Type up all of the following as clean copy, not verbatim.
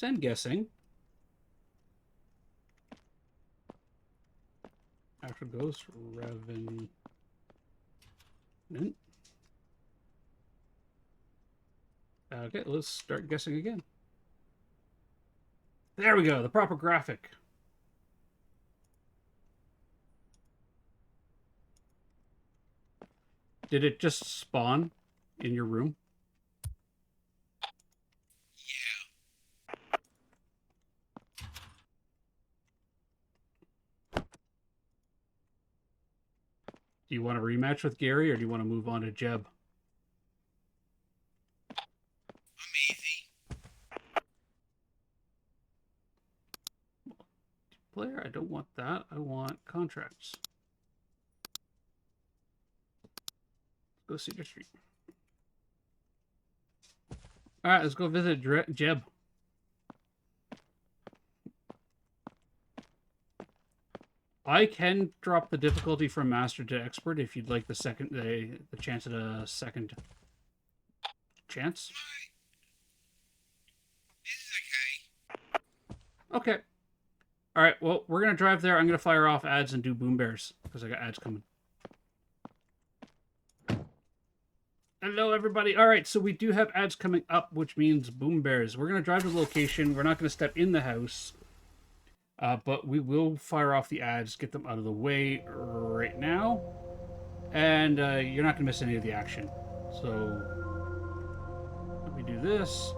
Let's end guessing. After Ghost Revenant. Okay, let's start guessing again. There we go, the proper graphic. Did it just spawn in your room? Do you want a rematch with Gary, or do you want to move on to Jeb? I'm easy. Player, I don't want that. I want contracts. Go see your street. All right, let's go visit Jeb. I can drop the difficulty from master to expert if you'd like the chance at a second chance. This is okay. Okay. All right. Well, we're gonna drive there. I'm gonna fire off ads and do boom bears because I got ads coming. Hello, everybody. All right, so we do have ads coming up, which means boom bears. We're gonna drive to the location. We're not gonna step in the house. But we will fire off the ads, get them out of the way right now. And you're not going to miss any of the action. So, let me do this.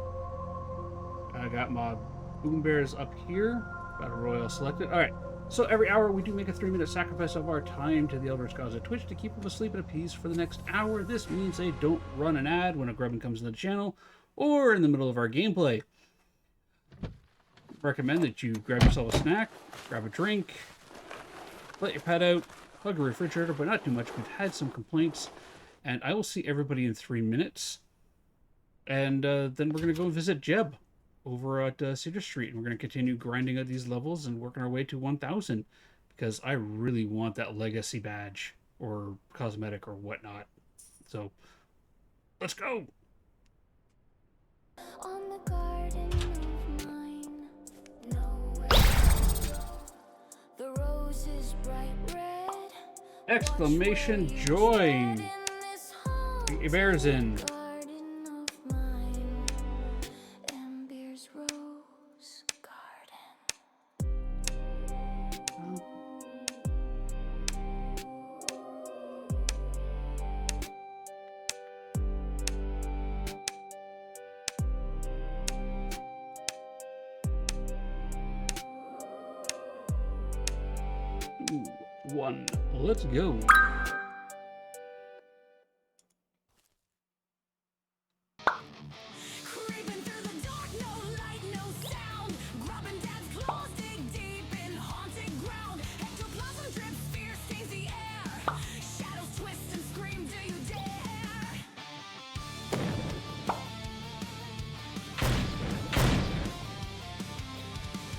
I got my boom bears up here. Got a royal selected. Alright, so every hour we do make a 3-minute sacrifice of our time to the Eldritch Gods of Twitch to keep them asleep at peace for the next hour. This means they don't run an ad when a grubbin comes into the channel or in the middle of our gameplay. Recommend that you grab yourself a snack, grab a drink, let your pet out, plug a refrigerator, but not too much. We've had some complaints, and I will see everybody in 3 minutes. And then we're going to go visit Jeb over at Cedar Street, and we're going to continue grinding out these levels and working our way to 1,000, because I really want that legacy badge or cosmetic or whatnot. So, let's go! On the garden of mine, nowhere to go. The rose is bright red. Exclamation join! Get your bears in. Garden of mine, Amber's rose garden. Ooh, 1. Let's go. Creeping through the dark, no light, no sound. Grabbing dad's claws, dig deep in haunted ground. Ectoplasm drips, fear stains the air. Shadows twist and scream, do you dare?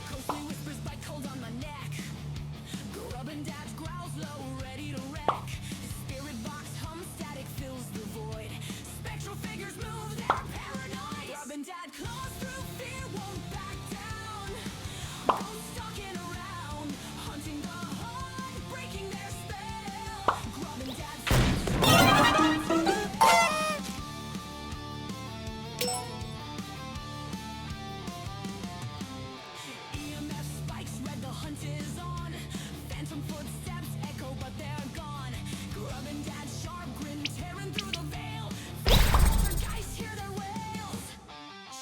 Ghostly whispers bite cold on my neck. Grubbin' dad's growls low, ready to wreck. Spirit box hum, static fills the void. Spectral figures move, they're paranoid. Grubbin' dad claws through fear, won't back down. Ghosts stalking around, hunting the heart, breaking their spell. Grubbin' dad's EMF spikes, red, the hunt is on. Phantom footsteps echo, but they're gone. Grubbin' dad's sharp grin, tearing through the veil. Poltergeist hear their wails.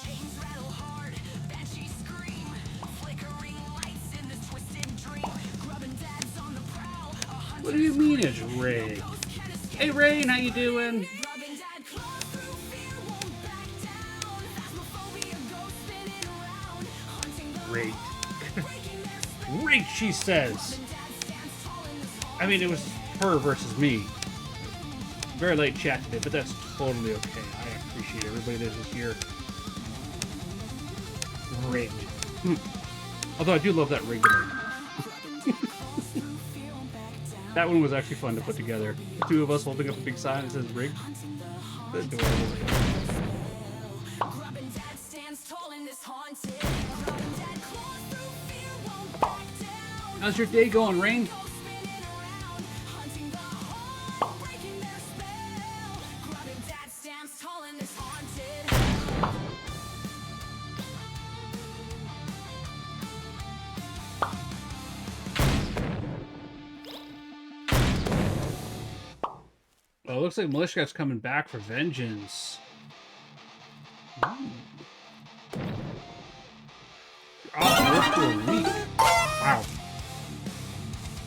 Chains rattle hard, banshees scream. Flickering lights in this twisted dream. Grubbin' dad's on the prowl. What do you mean it's Ray? Hey Rain, how you doing? Grubbin' dad claws through fear, won't back down. Phasmophobia, ghosts spinning around. Hunting the Great. breaking their spell. Great, she says. Grubbin' dad stands tall in this hall. I mean, it was her versus me. Very late chat today, but that's totally okay. I appreciate everybody that was here. Great. Although I do love that rig. That one was actually fun to put together. The two of us holding up a big sign that says rig. Adorable. Grubbin' dad stands tall in this hall. haunted. Grubbing dead claws through fear won't back down. How's your day going, Rain? Ghosts spinning around, hunting the hall, breaking their spell. Grubbing dad stands tall in this haunted hell. Well, it looks like Militia's coming back for vengeance. Ooh. Off work for a week. Wow.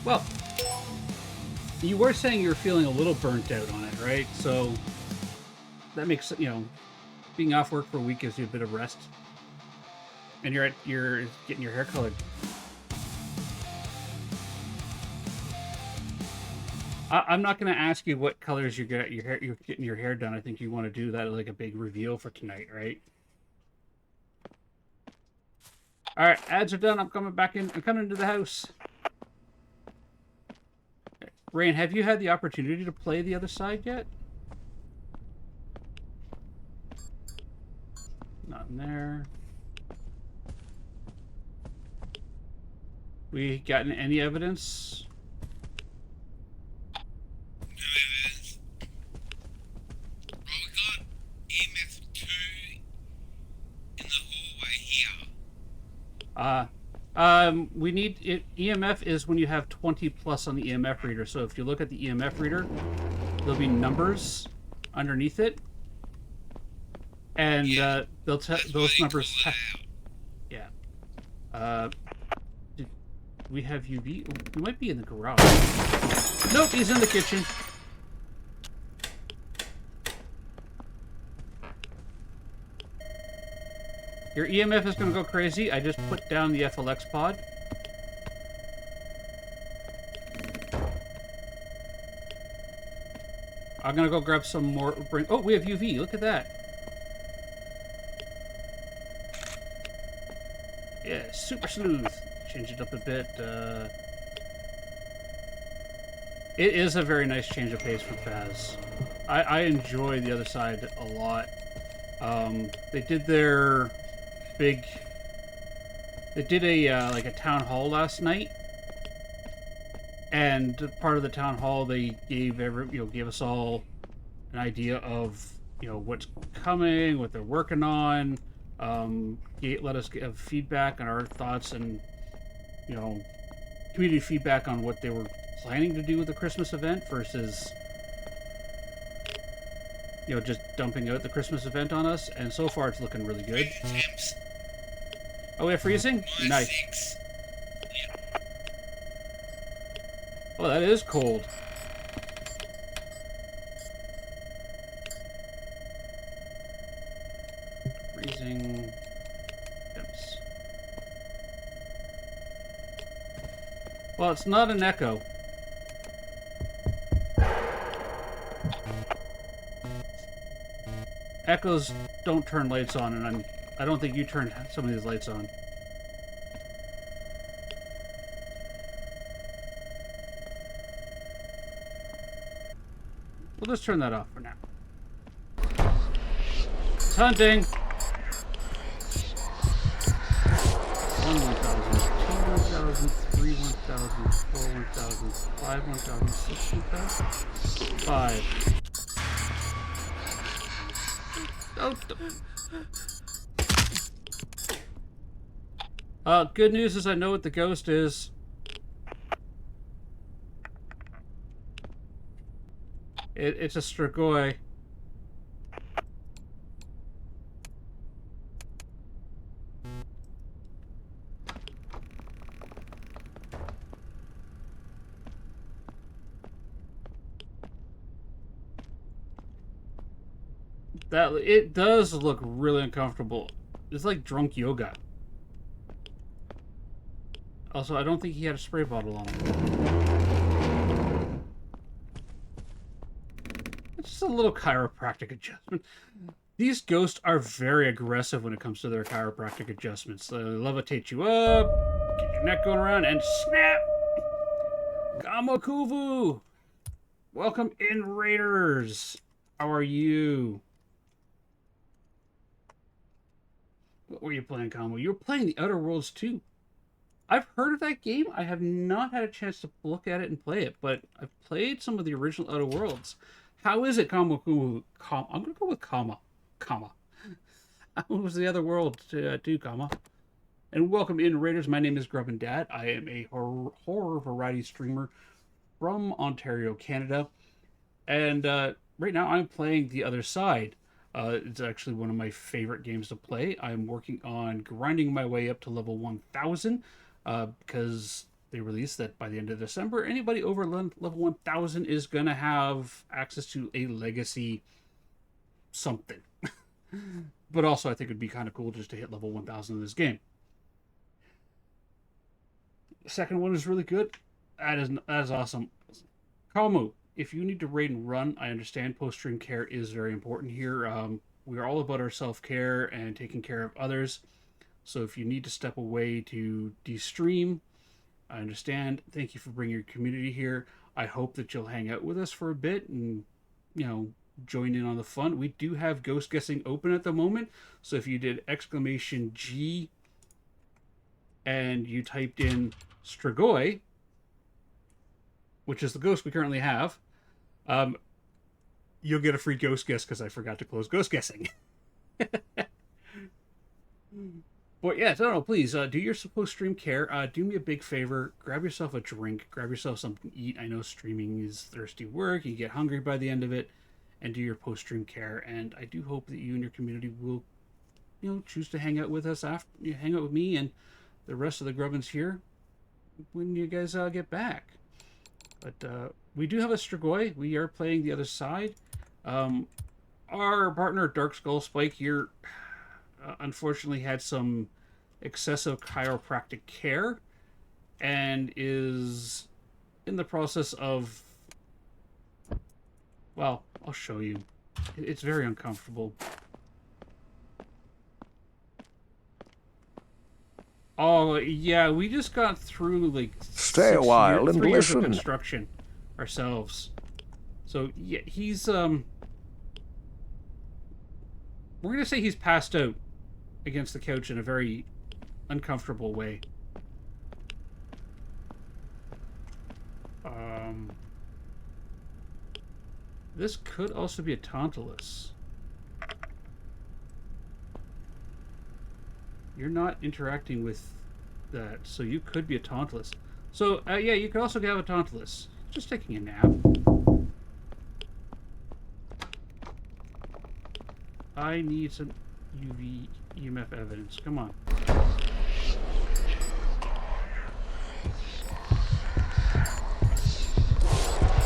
Well, you were saying you were feeling a little burnt out on it, right? So that makes, you know, being off work for a week gives you a bit of rest. And you're getting your hair colored. I'm not going to ask you what colors you're getting your hair done. I think you want to do that like a big reveal for tonight, right? All right, ads are done. I'm coming back in. I'm coming into the house. Rain, have you had the opportunity to play the other side yet? Not in there. We gotten any evidence? No evidence. Well, we got EMF2 in the hallway here. We need it. EMF is when you have 20 plus on the EMF reader. So if you look at the EMF reader, there'll be numbers underneath it, and they'll tell That's why those they numbers. call it out. Yeah. Did we have UV? We might be in the garage. Nope, he's in the kitchen. Your EMF is going to go crazy. I just put down the FLX pod. I'm going to go grab some more. Oh, we have UV. Look at that. Yeah, super smooth. Change it up a bit. It is a very nice change of pace for Faz. I enjoy the other side a lot. They did their big. They did a like a town hall last night, and part of the town hall they gave gave us all an idea of what's coming, what they're working on. Let us give feedback on our thoughts and community feedback on what they were planning to do with the Christmas event versus just dumping out the Christmas event on us. And so far, it's looking really good. Temps. Oh, we're freezing? Nice. -6. Yeah. Oh, that is cold. Freezing temps. Well, it's not an echo. Echoes don't turn lights on, and I don't think you turned some of these lights on. We'll just turn that off for now. It's hunting! 1, 1,000, 2, 1,000, 3, 1,000, 4, 1,000, 5, 1,000, 6, 1,000, 5. Oh, good news is I know what the ghost is. It's a Strigoi. It does look really uncomfortable. It's like drunk yoga. Also, I don't think he had a spray bottle on him. It's just a little chiropractic adjustment. These ghosts are very aggressive when it comes to their chiropractic adjustments. They levitate you up, get your neck going around, and snap! Gamokuvu! Welcome in, Raiders! How are you? What were you playing, Combo? You were playing The Outer Worlds too. I've heard of that game. I have not had a chance to look at it and play it, but I've played some of the original Outer Worlds. How is it, Combo? I'm gonna go with comma. How was the other world too, comma? And welcome in, Raiders. My name is Grub and Dad. I am a horror variety streamer from Ontario, Canada. And right now I'm playing The Other Side. It's actually one of my favorite games to play. I'm working on grinding my way up to level 1000 because they released that by the end of December, anybody over level 1000 is going to have access to a legacy something. But also, I think it'd be kind of cool just to hit level 1000 in this game. The second one is really good. That is awesome. Kalmu, if you need to raid and run, I understand post-stream care is very important here. We are all about our self-care and taking care of others. So if you need to step away to de-stream, I understand. Thank you for bringing your community here. I hope that you'll hang out with us for a bit and, you know, join in on the fun. We do have ghost guessing open at the moment. So if you did !G and you typed in Strigoi, which is the ghost we currently have, you'll get a free ghost guess because I forgot to close ghost guessing. But yeah, no, please do your post-stream care. Do me a big favor. Grab yourself a drink. Grab yourself something to eat. I know streaming is thirsty work. You get hungry by the end of it. And do your post-stream care. And I do hope that you and your community will, you know, choose to hang out with us after you hang out with me and the rest of the Grubbins here when you guys get back. But we do have a Strigoi. We are playing The Other Side. Our partner Dark Skull Spike here unfortunately had some excessive chiropractic care and is in the process of, well, I'll show you. It's very uncomfortable. Oh, yeah, we just got through, like, Stay a while and 3 years of listen. construction ourselves. So, yeah, he's, we're gonna say he's passed out against the couch in a very uncomfortable way. This could also be a Tantalus. You're not interacting with that, so you could be a Tantalus. So, yeah, you could also have a Tantalus. Just taking a nap. I need some UV EMF evidence. Come on.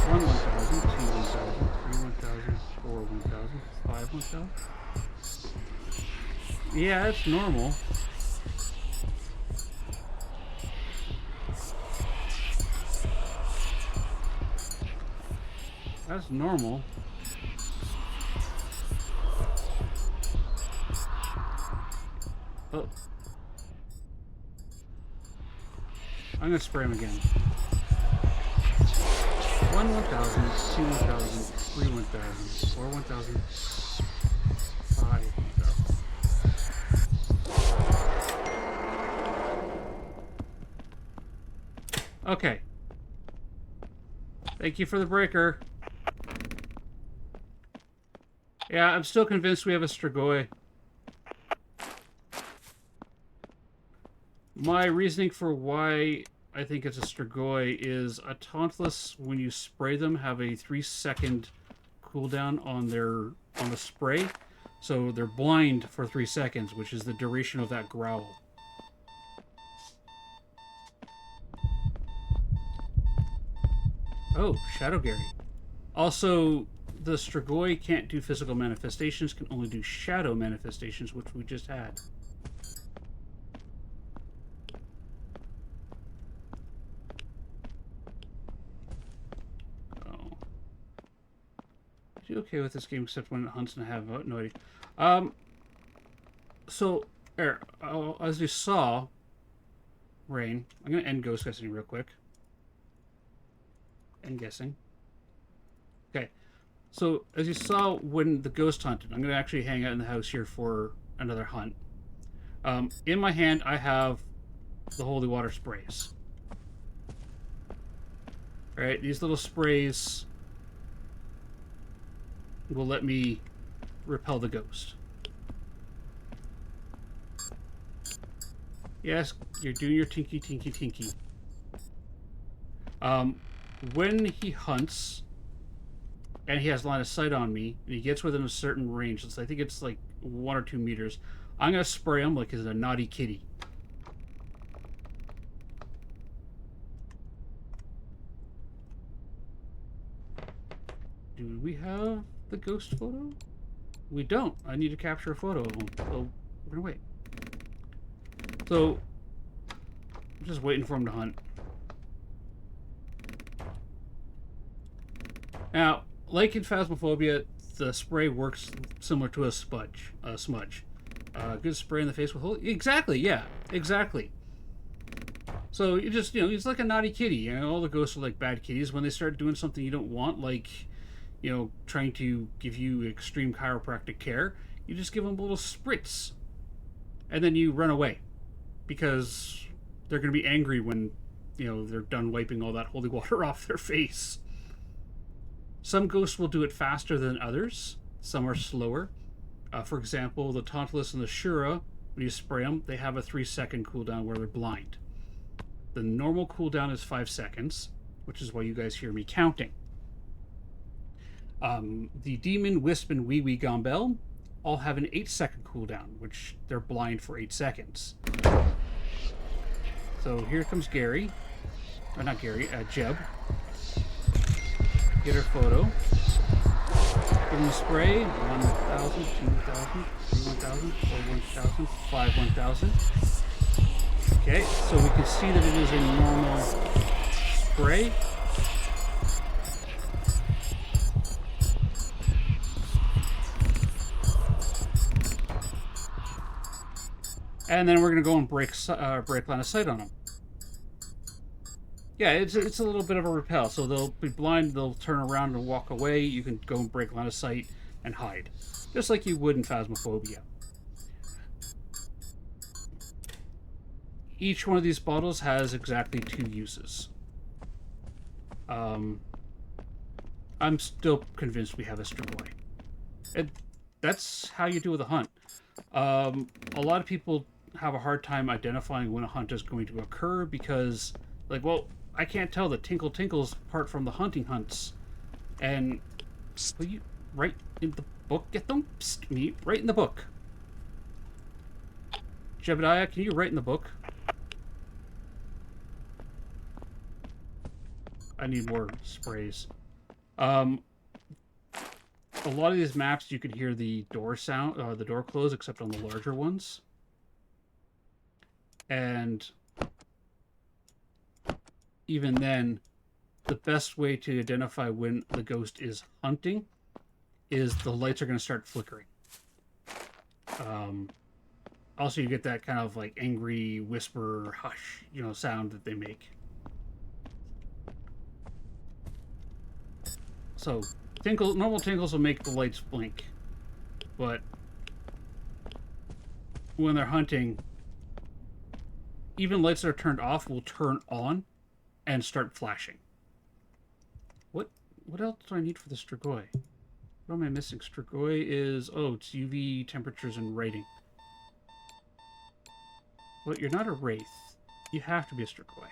One 1,000, two 1,000, three 1,000, four 1,000, five 1,000. Yeah, that's normal. That's normal. Oh. I'm gonna spray him again. One 1,000, two 1,000, three 1,000, four 1,000, five 1,000. Okay. Thank you for the breaker. Yeah, I'm still convinced we have a Strigoi. My reasoning for why I think it's a Strigoi is a Tantalus, when you spray them, have a 3-second cooldown on the spray. So they're blind for 3 seconds, which is the duration of that growl. Oh, Shadow Gary. Also, the Strigoi can't do physical manifestations, can only do shadow manifestations, which we just had. Oh. I'm okay with this game except when it hunts and I have no idea. So, as you saw, Rain, I'm going to end ghost guessing real quick. End guessing. Okay. So, as you saw when the ghost hunted, I'm going to actually hang out in the house here for another hunt. In my hand, I have the holy water sprays. All right, these little sprays will let me repel the ghost. Yes, you're doing your tinky, tinky, tinky. When he hunts and he has line of sight on me, and he gets within a certain range, I think it's like 1 or 2 meters, I'm gonna spray him like he's a naughty kitty. Do we have the ghost photo? We don't. I need to capture a photo of him. So we're gonna wait. So I'm just waiting for him to hunt. Now, like in Phasmophobia, the spray works similar to a smudge. Good spray in the face with holy. Exactly, yeah, exactly. So you just, he's like a naughty kitty. All the ghosts are like bad kitties. When they start doing something you don't want, like, trying to give you extreme chiropractic care, you just give them a little spritz, and then you run away, because they're going to be angry when, they're done wiping all that holy water off their face. Some ghosts will do it faster than others. Some are slower. For example, the Tantalus and the Shura, when you spray them, they have a 3-second cooldown where they're blind. The normal cooldown is 5 seconds, which is why you guys hear me counting. The Demon, Wisp, and Wee Wee Gombel all have an 8-second cooldown, which they're blind for 8 seconds. So here comes Gary. Or not Gary, Jeb. Get her photo. Give him a spray. 1,000, 2,000, 3, 1,000, 4, 1,000, 5, 1,000. Okay, so we can see that it is a normal spray. And then we're going to go and break line of sight on them. Yeah, it's a little bit of a repel. So they'll be blind, they'll turn around and walk away. You can go and break line of sight and hide. Just like you would in Phasmophobia. Each one of these bottles has exactly 2 uses. I'm still convinced we have a Strigoi. That's how you do with a hunt. A lot of people have a hard time identifying when a hunt is going to occur because, like, well, I can't tell the tinkle tinkles apart from the hunting hunts. And will you write in the book? Get them? Psst, me, write in the book. Jebediah, can you write in the book? I need more sprays. A lot of these maps you could hear the door sound, the door close, except on the larger ones. And even then, the best way to identify when the ghost is hunting is the lights are going to start flickering. Also, you get that kind of like angry whisper, hush, sound that they make. So, normal tinkles will make the lights blink, but when they're hunting, even lights that are turned off will turn on and start flashing. What else do I need for the Strigoi? What am I missing? Strigoi is... Oh, it's UV, temperatures, and rating. Well, you're not a Wraith. You have to be a Strigoi.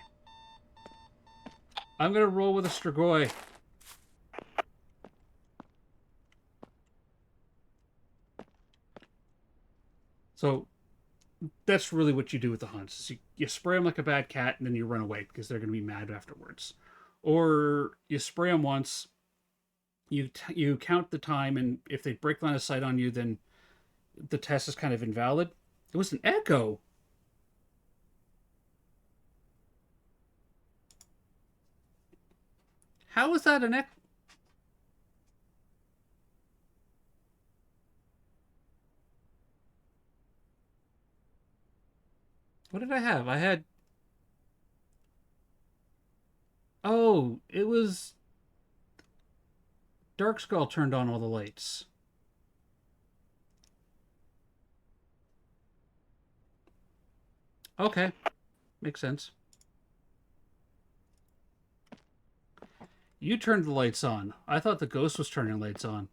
I'm gonna roll with a Strigoi. So, that's really what you do with the hunts. You spray them like a bad cat, and then you run away, because they're going to be mad afterwards. Or you spray them once, you count the time, and if they break line of sight on you, then the test is kind of invalid. It was an echo. How was that an echo? What did I have? I had... Oh, it was... Dark Skull turned on all the lights. Okay. Makes sense. You turned the lights on. I thought the ghost was turning lights on.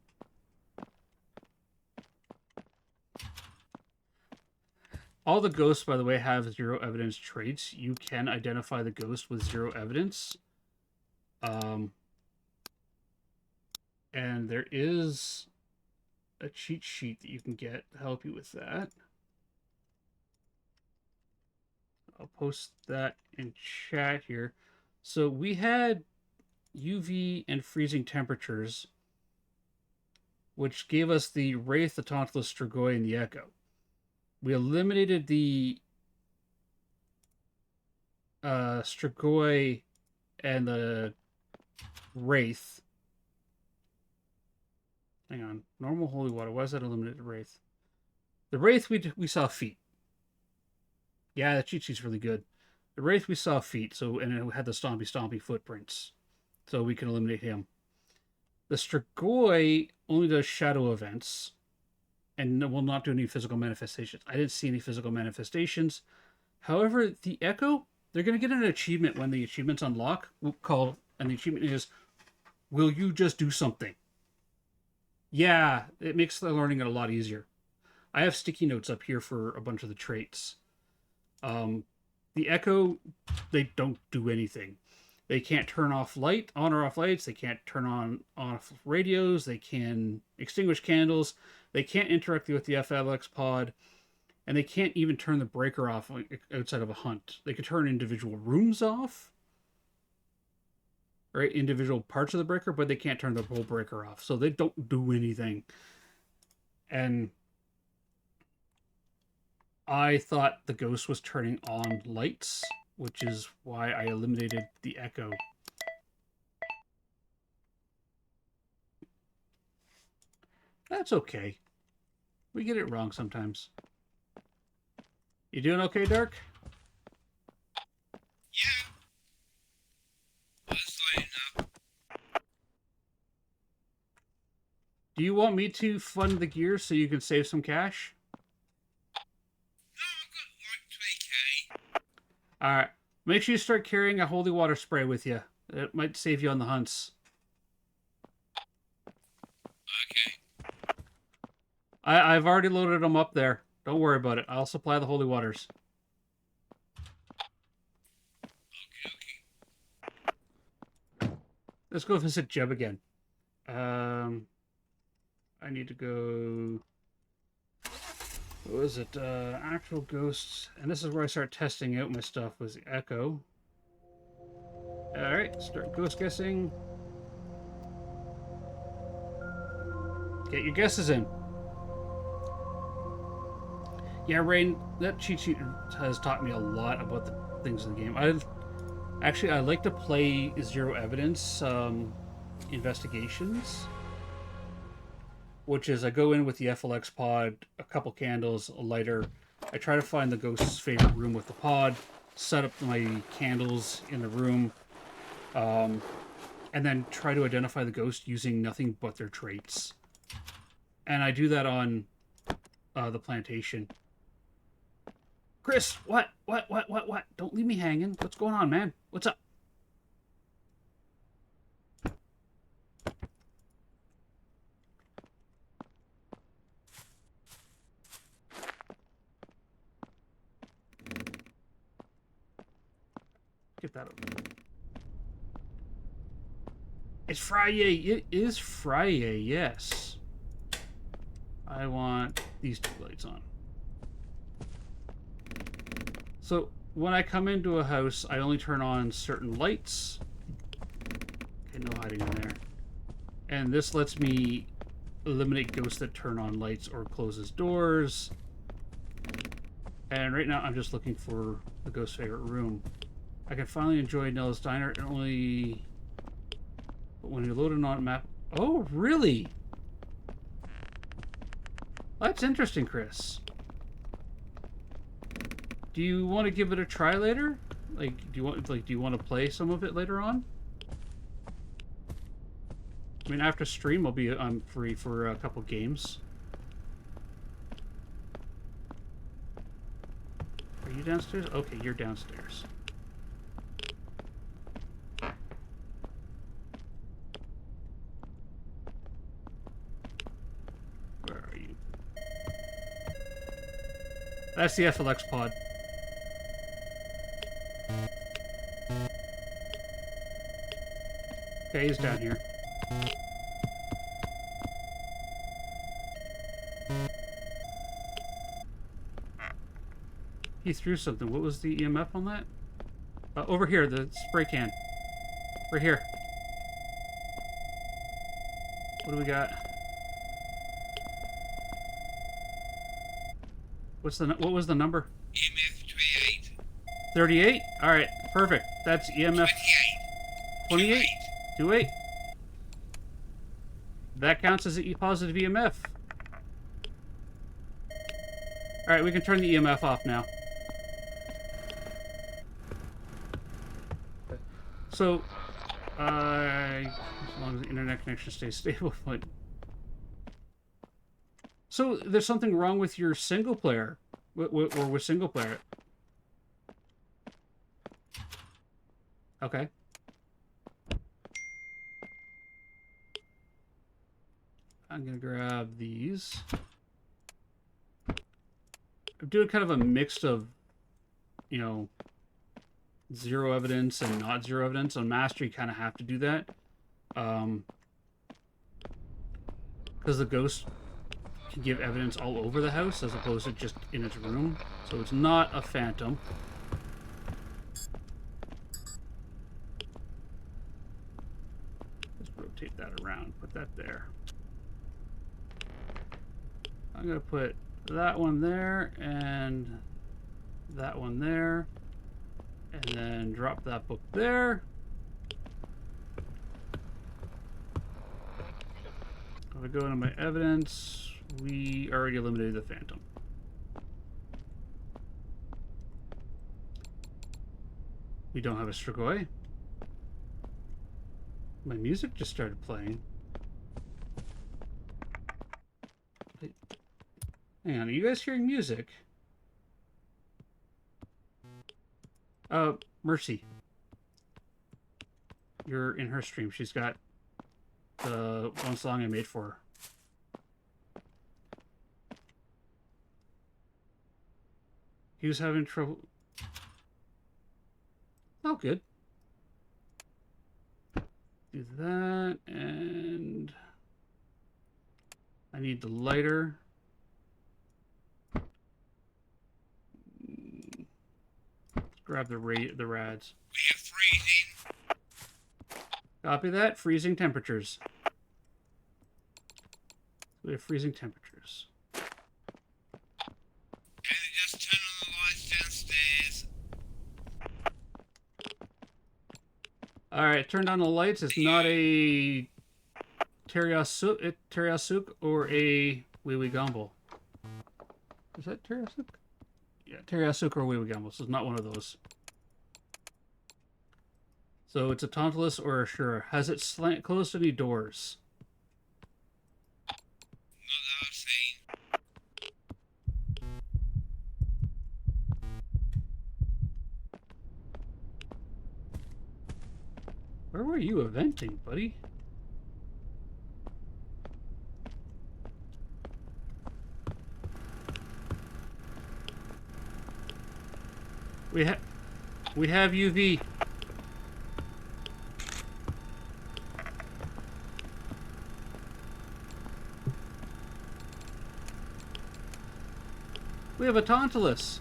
All the ghosts, by the way, have zero evidence traits. You can identify the ghost with zero evidence. And there is a cheat sheet that you can get to help you with that. I'll post that in chat here. So we had UV and freezing temperatures, which gave us the Wraith, the Tauntless, Strigoi, and the Echo. We eliminated the Strigoi and the Wraith. Hang on. Normal holy water. Why is that eliminated Wraith? The Wraith, we saw feet. Yeah, the cheat sheet's really good. The Wraith, we saw feet, so and it had the stompy footprints. So we can eliminate him. The Strigoi only does shadow events and will not do any physical manifestations. I didn't see any physical manifestations. However, the Echo, they're going to get an achievement when the achievement's unlock. And the achievement is, will you just do something? Yeah, it makes the learning it a lot easier. I have sticky notes up here for a bunch of the traits. The Echo, they don't do anything. They can't turn off on or off lights. They can't turn on off radios. They can extinguish candles. They can't interact with the FLX pod. And they can't even turn the breaker off outside of a hunt. They can turn individual rooms off, right? Individual parts of the breaker, but they can't turn the whole breaker off. So they don't do anything. And I thought the ghost was turning on lights, which is why I eliminated the Echo. That's okay. We get it wrong sometimes. You doing okay, Dark? Yeah. I was lighting up. Do you want me to fund the gear so you can save some cash? No, I've got like 3k. Alright. Make sure you start carrying a holy water spray with you. It might save you on the hunts. Okay. I've already loaded them up there. Don't worry about it. I'll supply the holy waters. Okay. Let's go visit Jeb again. I need to go... What was it? Actual ghosts. And this is where I start testing out my stuff, was the Echo. Alright, start ghost guessing. Get your guesses in. Yeah, Rain, that cheat sheet has taught me a lot about the things in the game. I like to play zero evidence investigations, which is I go in with the FLX pod, a couple candles, a lighter. I try to find the ghost's favorite room with the pod, set up my candles in the room, and then try to identify the ghost using nothing but their traits. And I do that on the plantation. Chris, what? Don't leave me hanging. What's going on, man? What's up? Get that open. It's Friday. It is Friday, yes. I want these two lights on. So when I come into a house, I only turn on certain lights. Okay, no hiding in there. And this lets me eliminate ghosts that turn on lights or closes doors. And right now I'm just looking for the ghost's favorite room. I can finally enjoy Nella's Diner and only... But when you're loaded on map... Oh, really? That's interesting, Chris. Do you want to give it a try later? Do you want to play some of it later on? I mean, after stream, I'm free for a couple games. Are you downstairs? Okay, you're downstairs. Where are you? That's the FLX pod. Okay, he's down here. He threw something. What was the EMF on that? Over here, the spray can. Right here. What do we got? What was the number? EMF 28. 38? Alright, perfect. That's EMF 28? 28? That counts as a positive EMF. Alright, we can turn the EMF off now. So, as long as the internet connection stays stable, but... So, there's something wrong with your single player, or with single player. Okay. I'm gonna grab these. I'm doing kind of a mix of, you know, zero evidence and not zero evidence. On Master, you kind of have to do that. Because the ghost can give evidence all over the house as opposed to just in its room. So it's not a phantom. Let's rotate that around. Put that there. I'm going to put that one there and that one there. And then drop that book there. If I go into my evidence, we already eliminated the phantom. We don't have a Strigoi. My music just started playing. Hang on, are you guys hearing music? Mercy. You're in her stream. She's got the one song I made for her. He was having trouble. Oh, good. Do that, and I need the lighter. Grab the rads. We are freezing. Copy that. Freezing temperatures. We have freezing temperatures. And just turn on the lights downstairs. Alright, turned on the lights. It's not a Teriasuk or a Wiwi Gumbo. Is that Teriasuk? Yeah, Teriasuk or Wiwi Gumbo. So it's not one of those. So it's a Tantalus or a Shura. Has it closed any doors? Not that I've seen. Where were you eventing, buddy? We have UV. We have a Tantalus.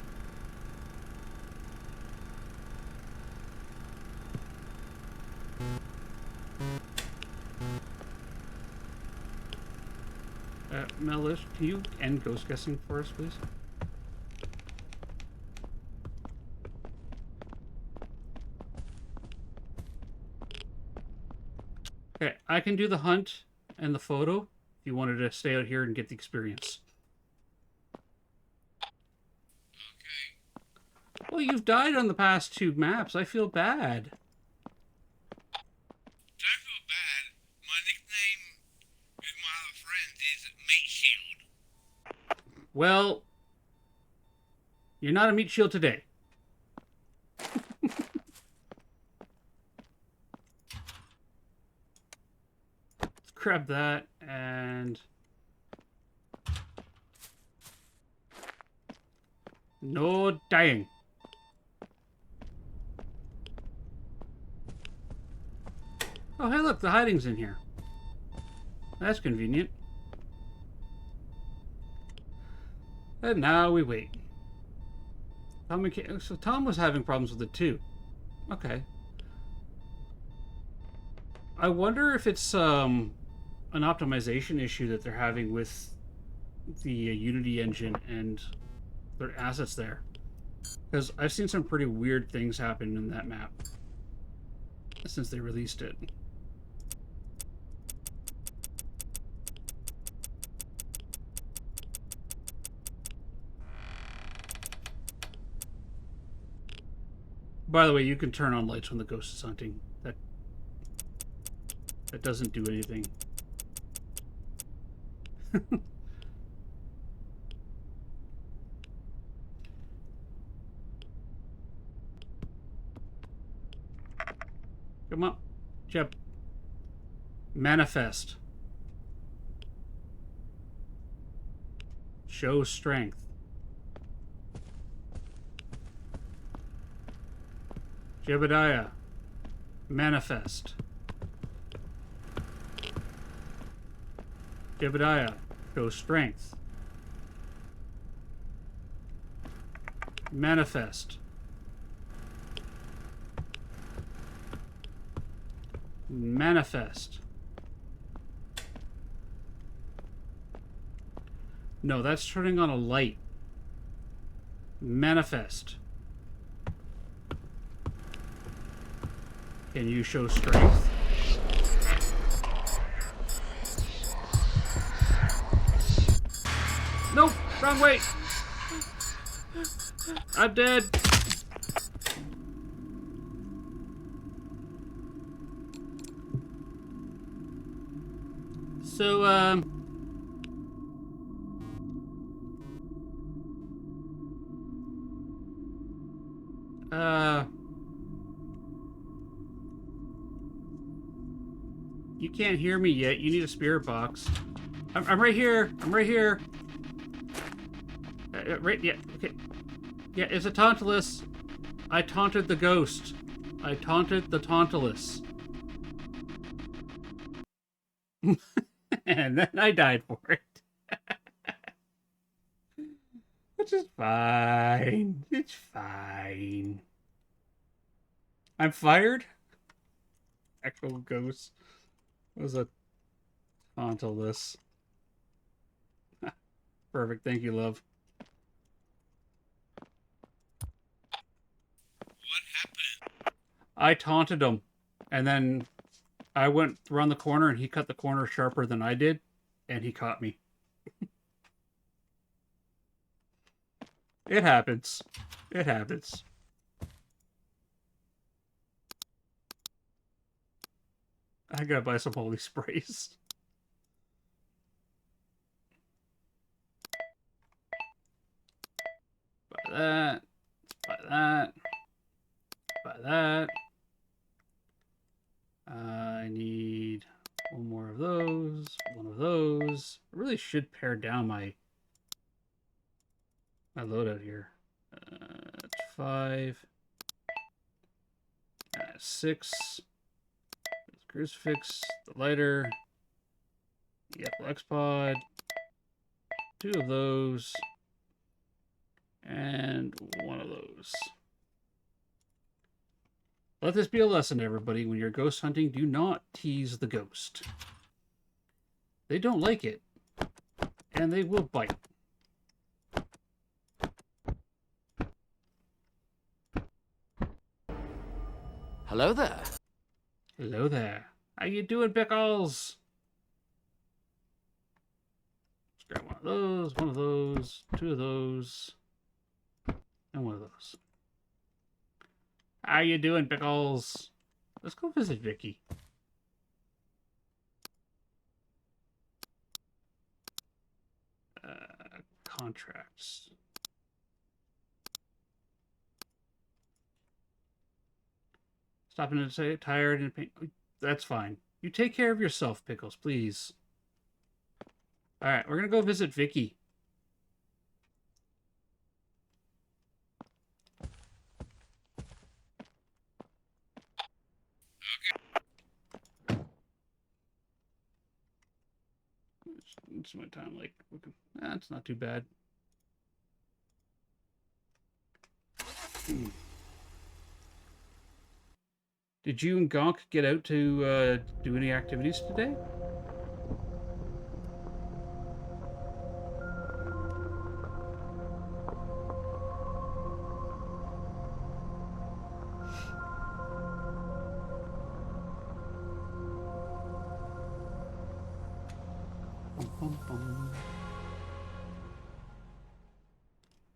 Melish, can you end ghost guessing for us, please? Okay, I can do the hunt and the photo if you wanted to stay out here and get the experience. Okay. Well, you've died on the past 2 maps. I feel bad. Don't feel bad. My nickname with my other friends is Meat Shield. Well, you're not a meat shield today. grab that and... No dying. Oh, hey, look, the hiding's in here. That's convenient. And now we wait. So Tom was having problems with it too. Okay. I wonder if it's an optimization issue that they're having with the Unity engine and their assets there. Because I've seen some pretty weird things happen in that map since they released it. By the way, you can turn on lights when the ghost is hunting. That doesn't do anything. Come on, Jeb. Manifest. Show strength. Jebediah. Manifest. Jebediah. Show strength. Manifest. Manifest. No, that's turning on a light. Manifest. Can you show strength? Nope, wrong way. I'm dead. So, you can't hear me yet. You need a spirit box. I'm right here. I'm right here. Right, yeah, okay. Yeah, it's a Tauntalus. I taunted the ghost. I taunted the Tauntalus. And then I died for it. Which is fine. It's fine. I'm fired? Actual ghost. What was a Tauntalus? Perfect. Thank you, love. What happened? I taunted him. And then I went around the corner and he cut the corner sharper than I did. And he caught me. It happens. It happens. I gotta buy some holy sprays. Buy that. Buy that. Buy that. I need one more of those. One of those. I really should pare down my loadout here. That's 5. 6. Crucifix, the lighter, the FLX pod, 2 of those, and 1 of those. Let this be a lesson, everybody. When you're ghost hunting, do not tease the ghost. They don't like it, and they will bite. Hello there. Hello there. How you doing, Pickles? Let's grab one of those, 2 of those, and 1 of those. How you doing, Pickles? Let's go visit Vicky. Contracts. Stopping to say tired and pain. That's fine. You take care of yourself, Pickles, please. All right, we're gonna go visit Vicky. It's my time. Like, it's not too bad. Did you and Gonk get out to do any activities today?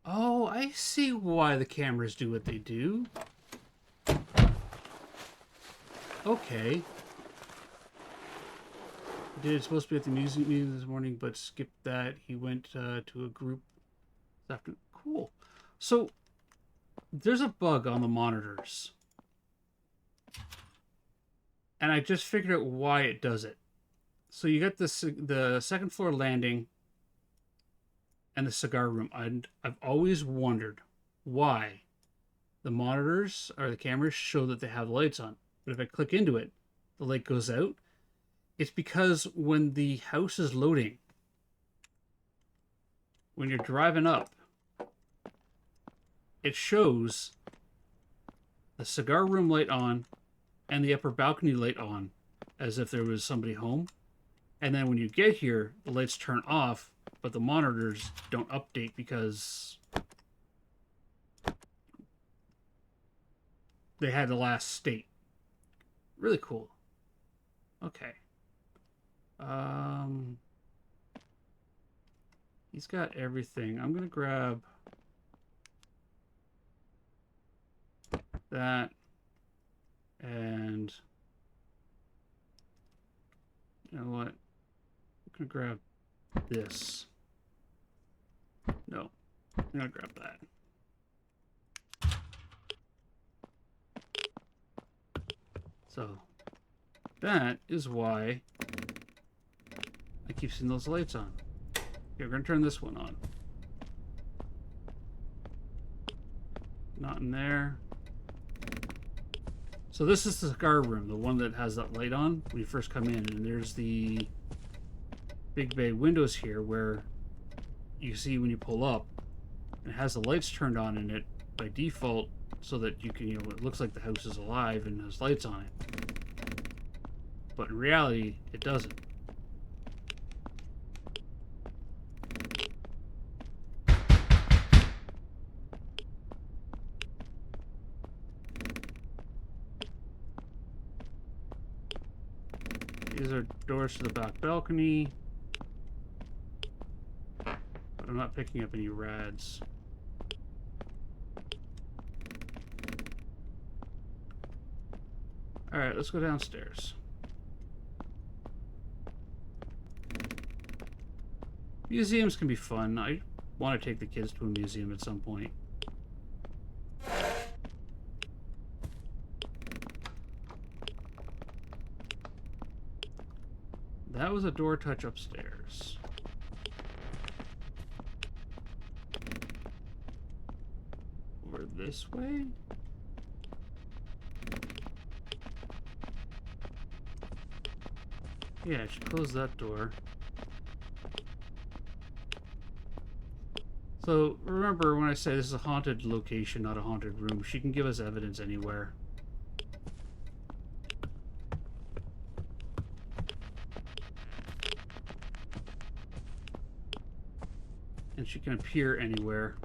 Oh, I see why the cameras do what they do. Okay. Did supposed to be at the music meeting this morning, but skipped that. He went to a group this afternoon. Cool. So there's a bug on the monitors, and I just figured out why it does it. So you got the second floor landing and the cigar room. And I've always wondered why the monitors or the cameras show that they have lights on, but if I click into it, the light goes out. It's because when the house is loading, when you're driving up, it shows the cigar room light on and the upper balcony light on as if there was somebody home. And then when you get here, the lights turn off, but the monitors don't update because they had the last state. Really cool. Okay. He's got everything. I'm gonna grab that and you know what? I'm gonna grab this. No, I'm gonna grab that. So that is why I keep seeing those lights on. Okay, we're gonna turn this one on. Not in there. So this is the cigar room, the one that has that light on when you first come in, and there's the big bay windows here where you see when you pull up, it has the lights turned on in it by default so that you can, it looks like the house is alive and has lights on it. But in reality, it doesn't. These are doors to the back balcony. But I'm not picking up any rads. Alright, let's go downstairs. Museums can be fun. I want to take the kids to a museum at some point. That was a door touch upstairs. Over this way? Yeah, I should close that door. So, remember when I say this is a haunted location, not a haunted room, she can give us evidence anywhere. And she can appear anywhere.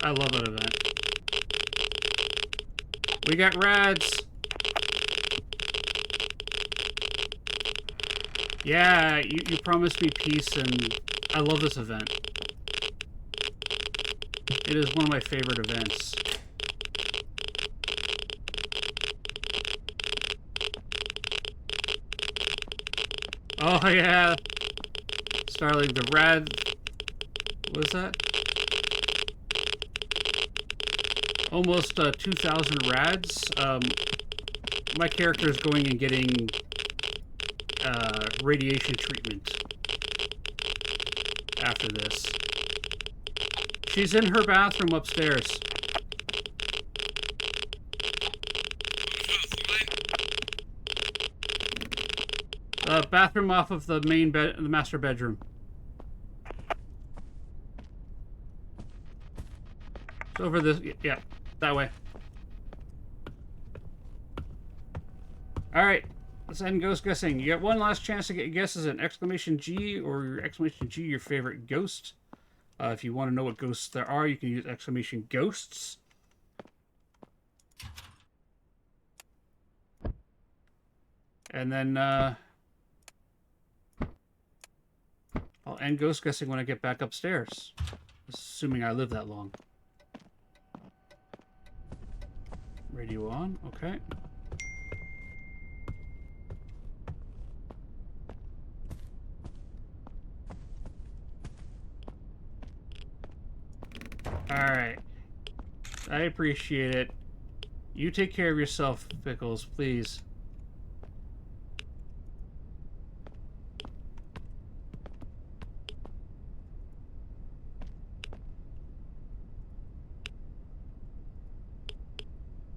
I love that event. We got rads! Yeah, you promised me peace, and I love this event. It is one of my favorite events. Oh yeah! Starling, the rad... What was that? almost 2,000 rads. My character is going and getting radiation treatment after this. She's in her bathroom upstairs. Bathroom off of the main bed, the master bedroom. It's over this, yeah, that way. All right, let's end ghost guessing. You got one last chance to get your guesses an exclamation G or your exclamation G, your favorite ghost. If you want to know what ghosts there are, you can use exclamation ghosts. And then I'll end ghost guessing when I get back upstairs, assuming I live that long. Radio on, okay. Alright. I appreciate it. You take care of yourself, Pickles, please.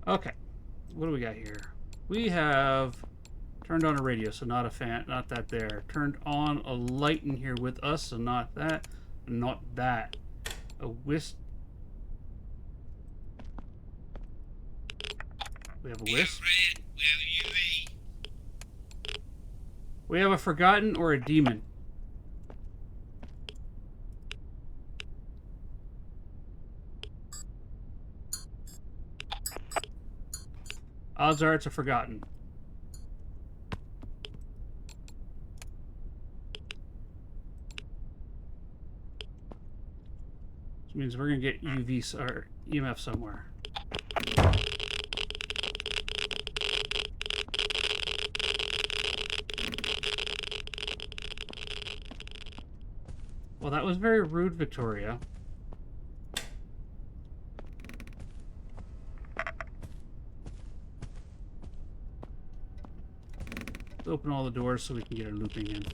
Okay. What do we got here? We have turned on a radio, so not a fan, not that there. Turned on a light in here with us, so not that, not that. A wisp. We have a wisp. Red, we have UV. We have a forgotten or a demon. Odds are it's a forgotten. Which means we're gonna get UV or EMF somewhere. Well, that was very rude, Victoria. Let's open all the doors so we can get our looping in.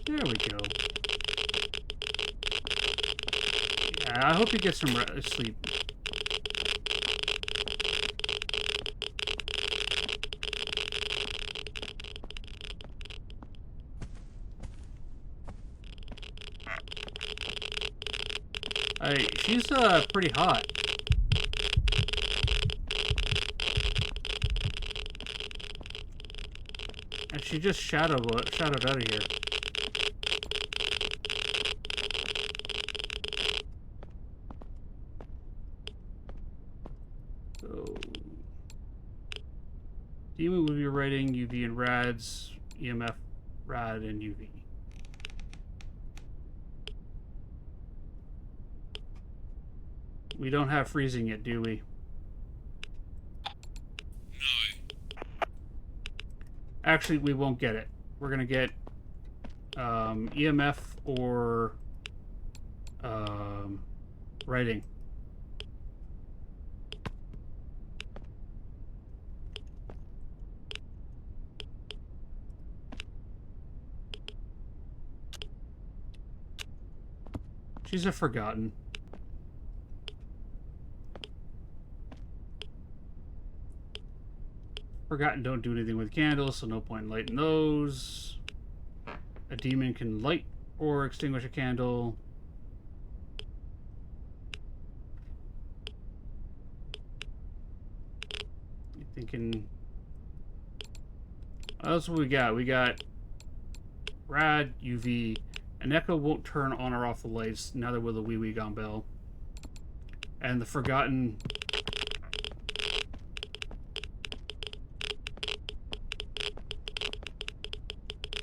There we go. Yeah, I hope you get some sleep. She's pretty hot. And she just shadowed out of here. So Demon will be writing UV and rads, EMF, rad, and UV. We don't have freezing yet, do we? No. Actually, we won't get it. We're gonna get EMF or writing. She's a forgotten. Forgotten don't do anything with candles, so no point in lighting those. A demon can light or extinguish a candle. You thinking... That's what we got. We got rad, UV. An echo won't turn on or off the lights, neither will the wee wee gone bell. And the forgotten...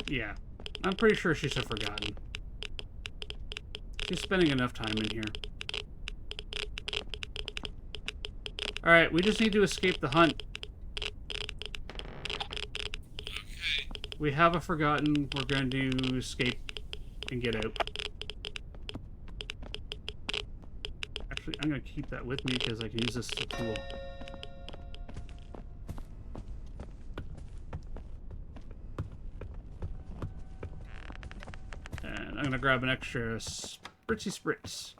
Yeah, I'm pretty sure she's a forgotten. She's spending enough time in here. Alright, we just need to escape the hunt. Okay. We have a forgotten. We're going to escape and get out. Actually, I'm going to keep that with me because I can use this as a tool. And I'm going to grab an extra spritzy spritz.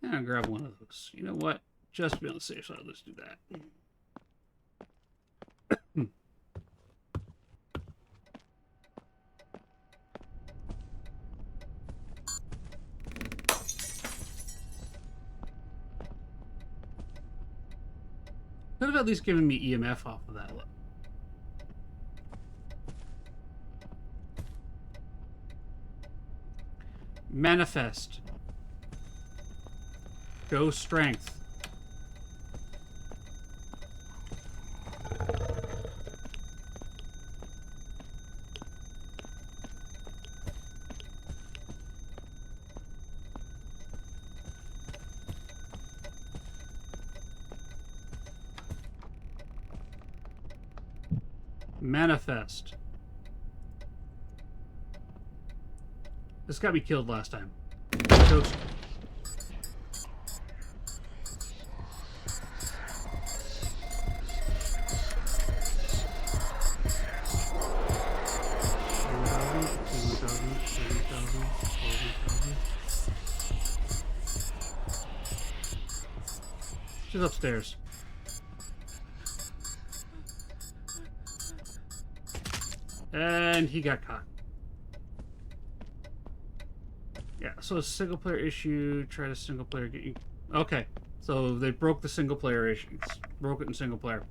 And I'll grab one of those. You know what? Just to be on the safe side, let's do that. Could have at least given me EMF off of that. Manifest. Go strength. Manifest. This got me killed last time. Ghost. She's upstairs. And he got caught. Yeah, so a single player issue, try to single player get you. Okay, so they broke the single player issue. Broke it in single player.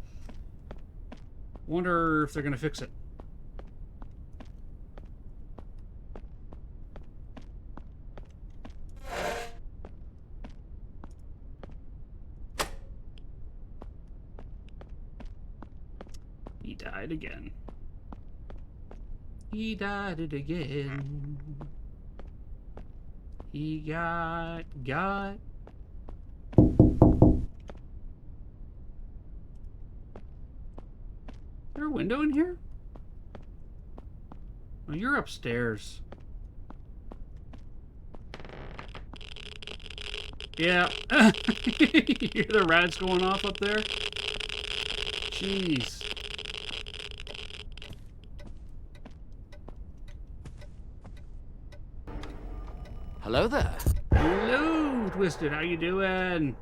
Wonder if they're gonna fix it. He died again. He died it again. He got. Is there a window in here? Oh, you're upstairs. Yeah. You hear the rats going off up there? Jeez. Hello there. Hello, Twisted. How you doing?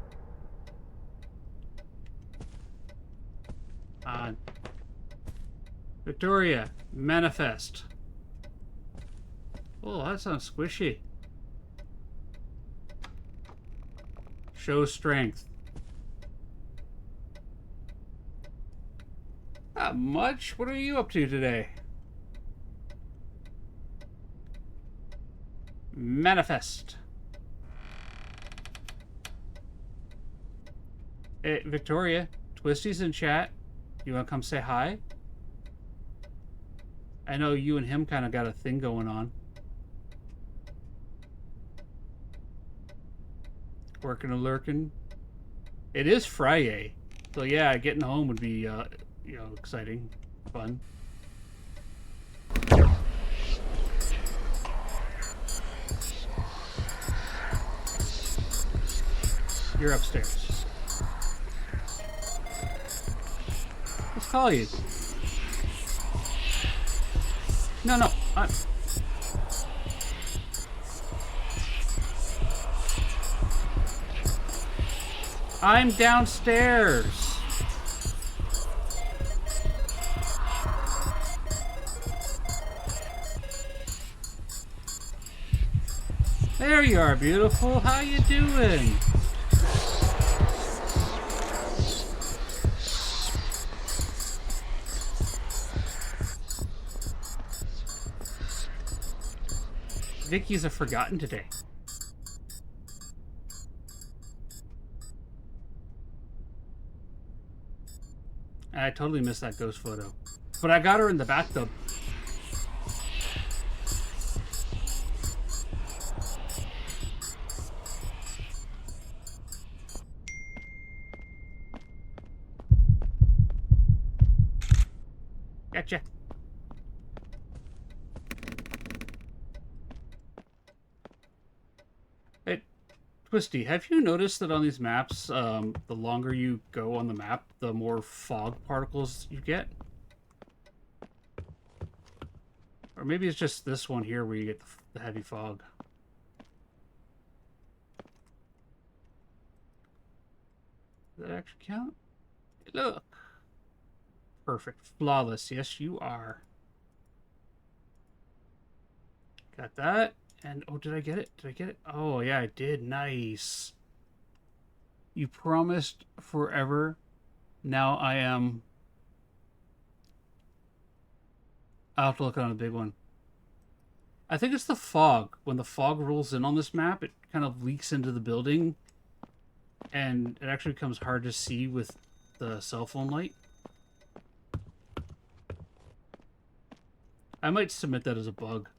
Victoria, manifest. Oh, that sounds squishy. Show strength. Not much. What are you up to today? Manifest. Hey, Victoria, Twisty's in chat. You want to come say hi? I know you and him kind of got a thing going on. Working and lurking. It is Friday. So yeah, getting home would be, exciting. Fun. You're upstairs. Let's call you. No. I'm downstairs. There you are, beautiful. How you doing? Vicky's a forgotten today. I totally missed that ghost photo. But I got her in the bathtub. Gotcha. Twisty, have you noticed that on these maps, the longer you go on the map, the more fog particles you get? Or maybe it's just this one here where you get the heavy fog. Does that actually count? Look. Perfect. Flawless. Yes, you are. Got that. And, oh, did I get it? Did I get it? Oh, yeah, I did. Nice. You promised forever. Now I am... I'll have to look on a big one. I think it's the fog. When the fog rolls in on this map, it kind of leaks into the building. And it actually becomes hard to see with the cell phone light. I might submit that as a bug.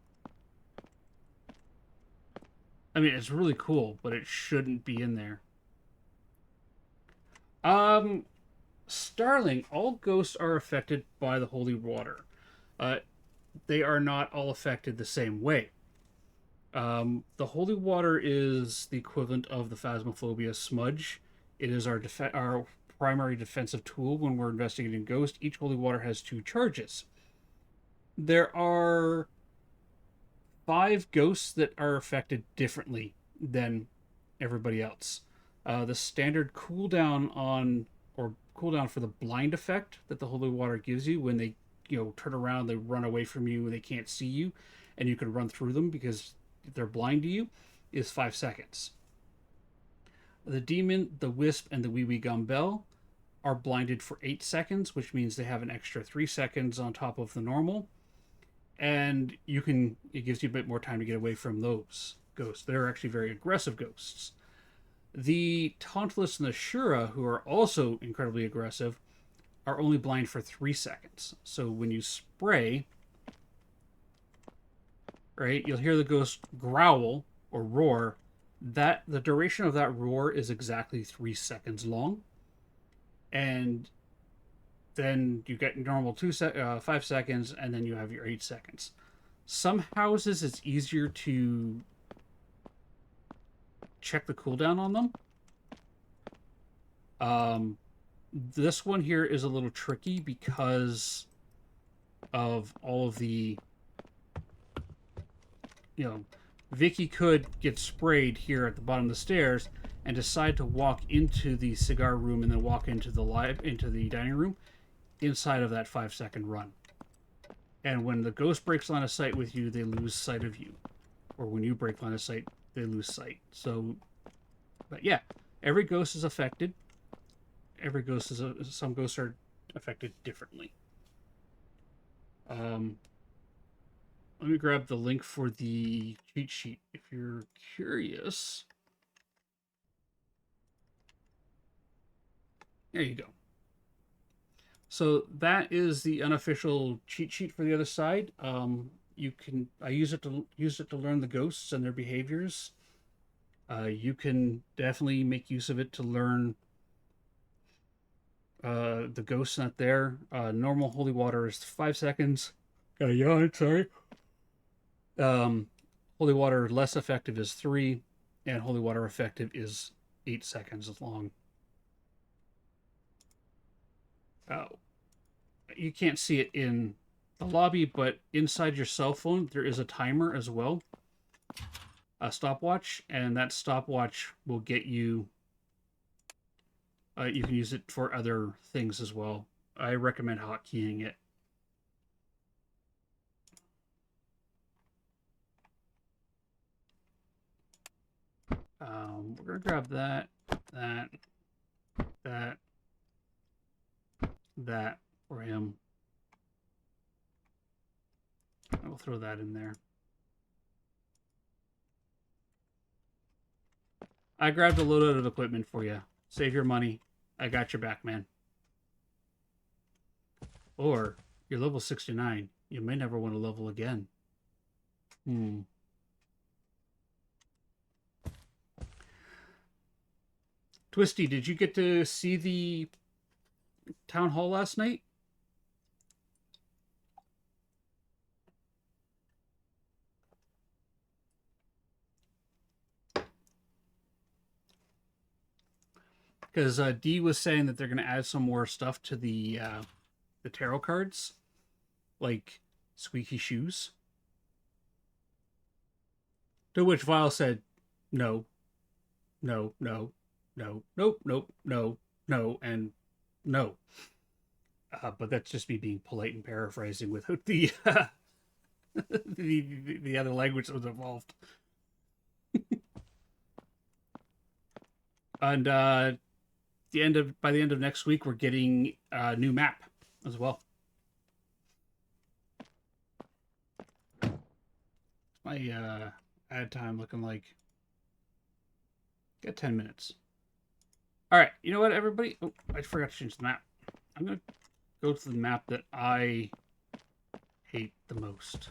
I mean, it's really cool, but it shouldn't be in there. Starling, all ghosts are affected by the holy water. They are not all affected the same way. The holy water is the equivalent of the Phasmophobia smudge. It is our primary defensive tool when we're investigating ghosts. Each holy water has 2 charges. There are 5 ghosts that are affected differently than everybody else. The standard cooldown for the blind effect that the holy water gives you when they turn around, they run away from you and they can't see you, and you can run through them because they're blind to you, is 5 seconds. The demon, the wisp, and the wee wee gumbel are blinded for 8 seconds, which means they have an extra 3 seconds on top of the normal. And it gives you a bit more time to get away from those ghosts. They're actually very aggressive ghosts. The Tantalus and the Shura, who are also incredibly aggressive, are only blind for 3 seconds. So when you spray, right, you'll hear the ghost growl or roar. The duration of that roar is exactly 3 seconds long. And then you get normal 5 seconds, and then you have your 8 seconds. Some houses, it's easier to check the cooldown on them. This one here is a little tricky because of all of the, Vicky could get sprayed here at the bottom of the stairs and decide to walk into the cigar room and then walk into the dining room inside of that 5-second run. And when the ghost breaks line of sight with you, they lose sight of you. Or when you break line of sight, they lose sight. So, but yeah, every ghost is affected. Some ghosts are affected differently. Let me grab the link for the cheat sheet if you're curious. There you go. So that is the unofficial cheat sheet for the other side. I use it to learn the ghosts and their behaviors. You can definitely make use of it to learn the ghosts not there. Normal holy water is 5 seconds. Got a yawn, sorry. Holy water less effective is 3, and holy water effective is 8 seconds long. You can't see it in the lobby, but inside your cell phone, there is a timer as well. A stopwatch, and that stopwatch will get you... you can use it for other things as well. I recommend hotkeying it. We're going to grab that for him. I will throw that in there. I grabbed a load of equipment for you. Save your money. I got your back, man. Or, you're level 69. You may never want to level again. Twisty, did you get to see the town hall last night? Because Dee was saying that they're going to add some more stuff to the tarot cards, like squeaky shoes. To which Vile said, no, no, no, no, nope, nope, no, no, and no. But that's just me being polite and paraphrasing without the the other language that was involved. And by the end of next week, we're getting a new map as well. My ad time looking like got 10 minutes. All right, you know what, everybody? Oh, I forgot to change the map. I'm gonna go to the map that I hate the most.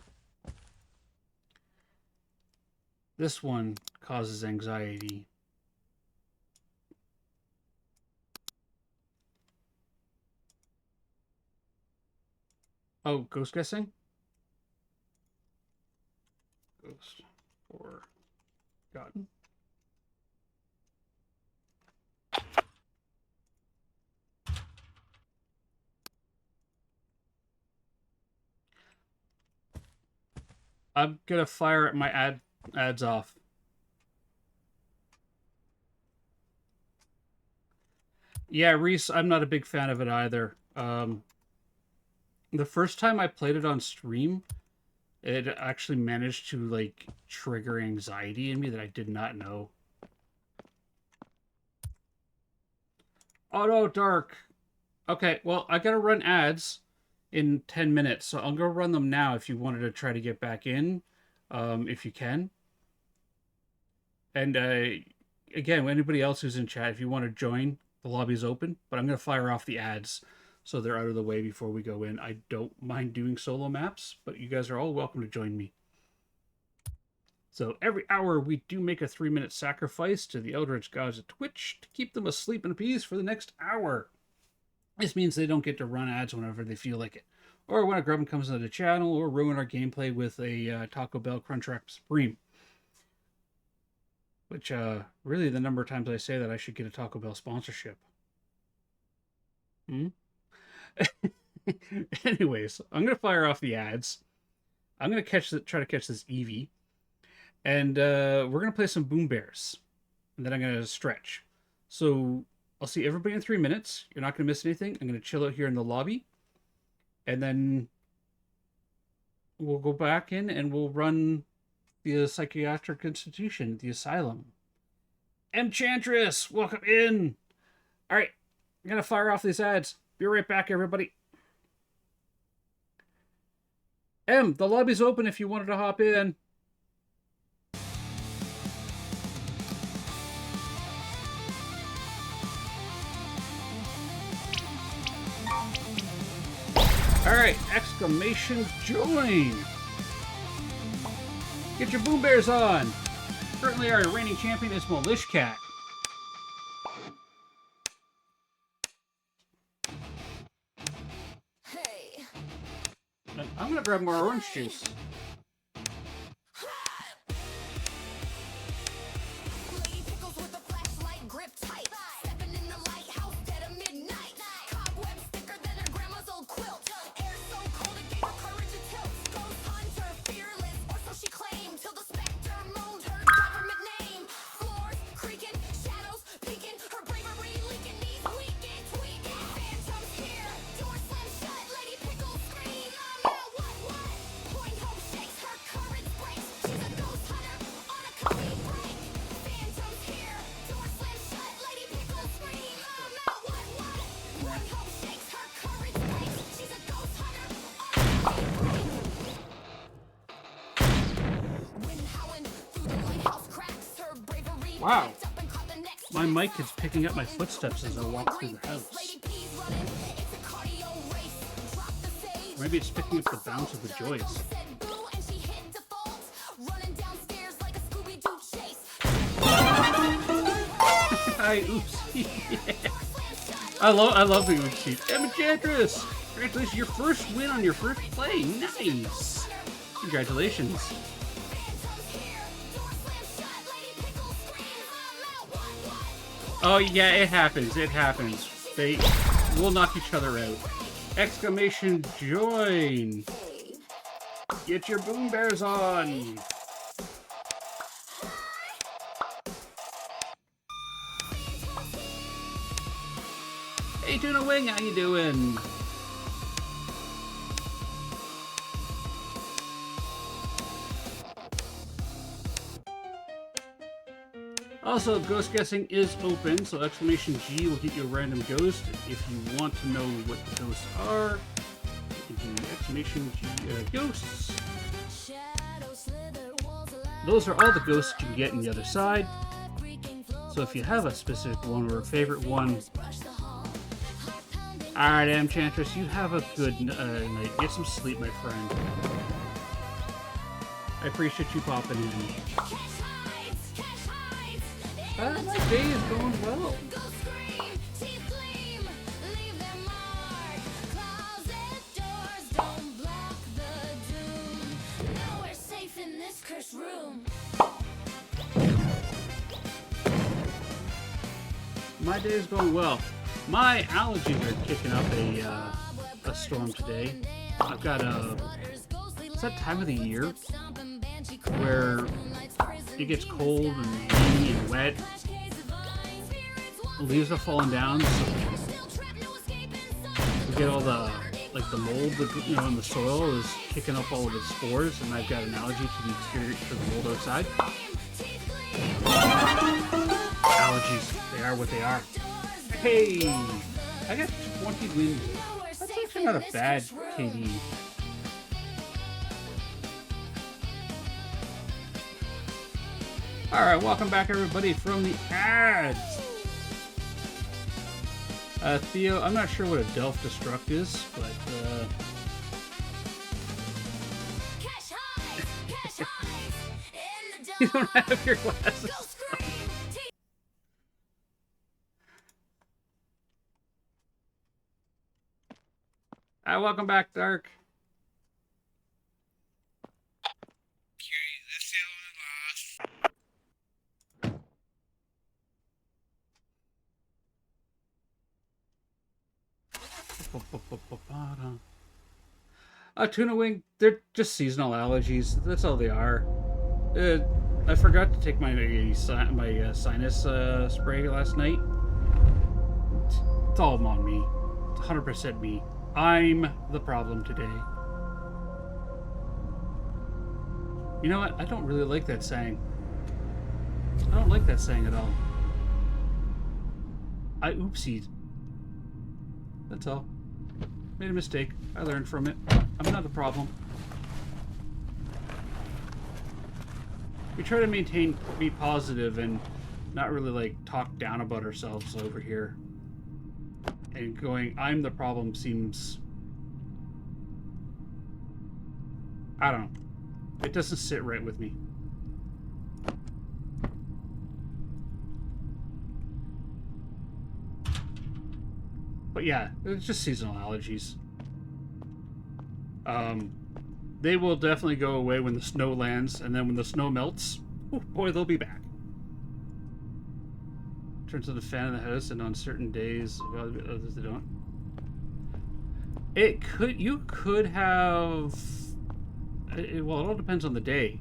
This one causes anxiety. Oh, ghost guessing? Ghost or gotten. I'm gonna fire my ads off. Yeah, Reese, I'm not a big fan of it either. The first time I played it on stream, it actually managed to like trigger anxiety in me that I did not know. Auto dark. Okay, well, I gotta run ads in 10 minutes, so I'm gonna run them now if you wanted to try to get back in, if you can. And again, anybody else who's in chat, if you want to join, the lobby's open, but I'm gonna fire off the ads so they're out of the way before we go in. I don't mind doing solo maps, but you guys are all welcome to join me. So every hour we do make a 3-minute sacrifice to the Eldritch gods at Twitch to keep them asleep in peace for the next hour. This means they don't get to run ads whenever they feel like it, or when a grub comes into the channel, or ruin our gameplay with a Taco Bell Crunchwrap Supreme. Which, really the number of times I say that, I should get a Taco Bell sponsorship. Anyways, I'm going to fire off the ads. I'm going to try to catch this Eevee. And we're going to play some Boom Bears. And then I'm going to stretch. So I'll see everybody in 3 minutes. You're not going to miss anything. I'm going to chill out here in the lobby. And then we'll go back in and we'll run the psychiatric institution, the asylum. Enchantress, welcome in. All right, I'm going to fire off these ads. Be right back, everybody. The lobby's open if you wanted to hop in. All right, exclamation join. Get your Boom Bears on. Currently, our reigning champion is Milish Cat. Hey. I'm gonna grab more orange juice. Lady Pickles with a flashlight grip tight. Stepping in the lighthouse dead of midnight. Cobwebs thicker than her grandma's old quilt. Air so cold it gave her courage to tilt. Ghost hunter, fearless, or so she claimed. Till the specter moaned her government name. Floors creaking, shadows peeking. Her bravery leaking, knees weakened, tweaking. Phantoms here, door slammed shut. Lady Pickles scream, I'm out, what? Point home shakes, her courage breaks. She's a ghost hunter on a complete break. Phantoms here, door slammed shut. Lady Pickles scream, I'm out, what? Point home shakes, her courage breaks. She's a ghost hunter on a complete break. Wind howling through the lighthouse cracks. Her bravery Wow. picked up and caught the next My mic is jack's picking up my footsteps as I walk through the house. Lady P's running, it's a cardio race. Drop the sage. Maybe it's picking up the bounce of the joys. Said boo and she hit default. Running downstairs like a Scooby-Doo chase. Hi, oops. I love the oops sheet. Enchantress! Congratulations, your first win on your first play. Nice! Congratulations. Phantoms here, door slammed shut. Lady Pickles scream, I'm out, what? Oh yeah, it happens. It happens. They will knock each other out. Exclamation join. Get your boom bears on. Hey Tuna Wing, how you doing? Also, ghost guessing is open, so exclamation G will get you a random ghost. If you want to know what the ghosts are, you can do exclamation G ghosts. Those are all the ghosts you can get in the other side. So if you have a specific one or a favorite one, alright, Enchantress, you have a good night. Get some sleep, my friend. I appreciate you popping in. My day is going well. My day is going well. My allergies are kicking up a storm today. I've got it's that time of the year where it gets cold and rainy and wet. Leaves are falling down, so you get all the mold that, in the soil is kicking up all of its spores, and I've got an allergy to the exterior, to the mold outside. Allergies, they are what they are. Hey, I got 20 wins. That's actually not a bad KD. Alright, welcome back everybody from the ads. Theo, I'm not sure what a Delph Destruct is, but you don't have your glasses. Welcome back, Dark. Let's see how long Tuna Wing, they're just seasonal allergies. That's all they are. I forgot to take my sinus spray last night. It's all on me. It's 100% me. I'm the problem today. You know what? I don't really like that saying. I don't like that saying at all. I oopsied. That's all. Made a mistake. I learned from it. I'm not a problem. We try to be positive and not really talk down about ourselves over here. And going, I'm the problem seems... I don't know. It doesn't sit right with me. But yeah, it's just seasonal allergies. They will definitely go away when the snow lands, and then when the snow melts, oh boy, they'll be back. Turns on the fan in the house, and on certain days, others they don't. You could have... well, it all depends on the day.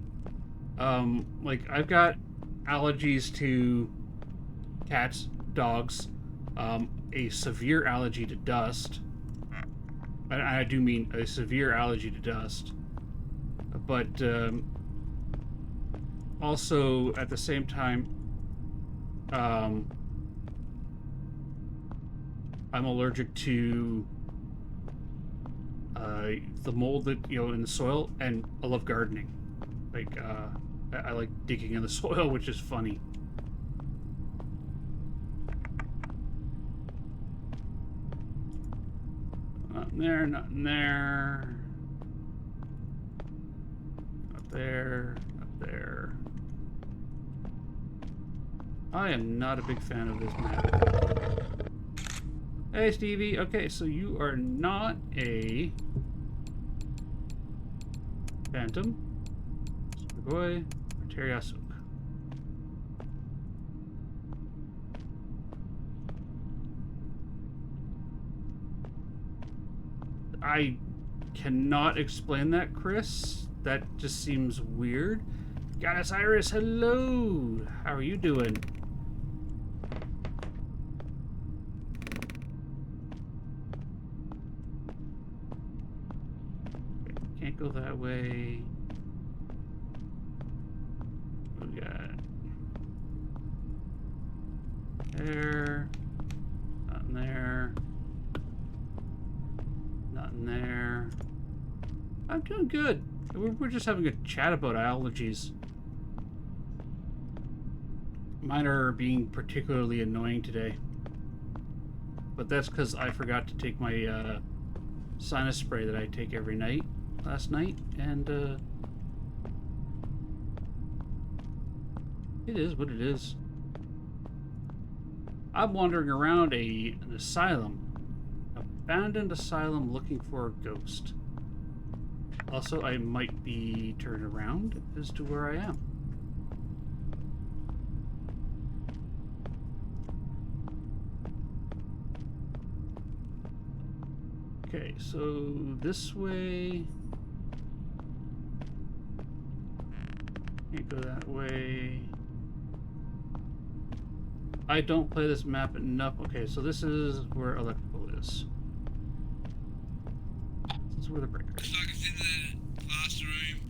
I've got allergies to cats, dogs, a severe allergy to dust. I do mean a severe allergy to dust. But also, at the same time, I'm allergic to the mold that, in the soil, and I love gardening. I like digging in the soil, which is funny. Not in there, not in there. Not there, not there. I am not a big fan of this map. Hey, Stevie. Okay, so you are not a Phantom, Boy, or Teriasuk. I cannot explain that, Chris. That just seems weird. Goddess Iris, hello! How are you doing? Can't go that way. We got there. Not in there. Not in there. I'm doing good. We're just having a chat about allergies. Mine are being particularly annoying today. But that's because I forgot to take my sinus spray that I take every night last night, and it is what it is. I'm wandering around an asylum. Abandoned asylum looking for a ghost. Also, I might be turned around as to where I am. Okay, so this way. Can't go that way. I don't play this map enough. Okay, so this is where electrical is. This is where the breaker is. Looks like it's in the classroom.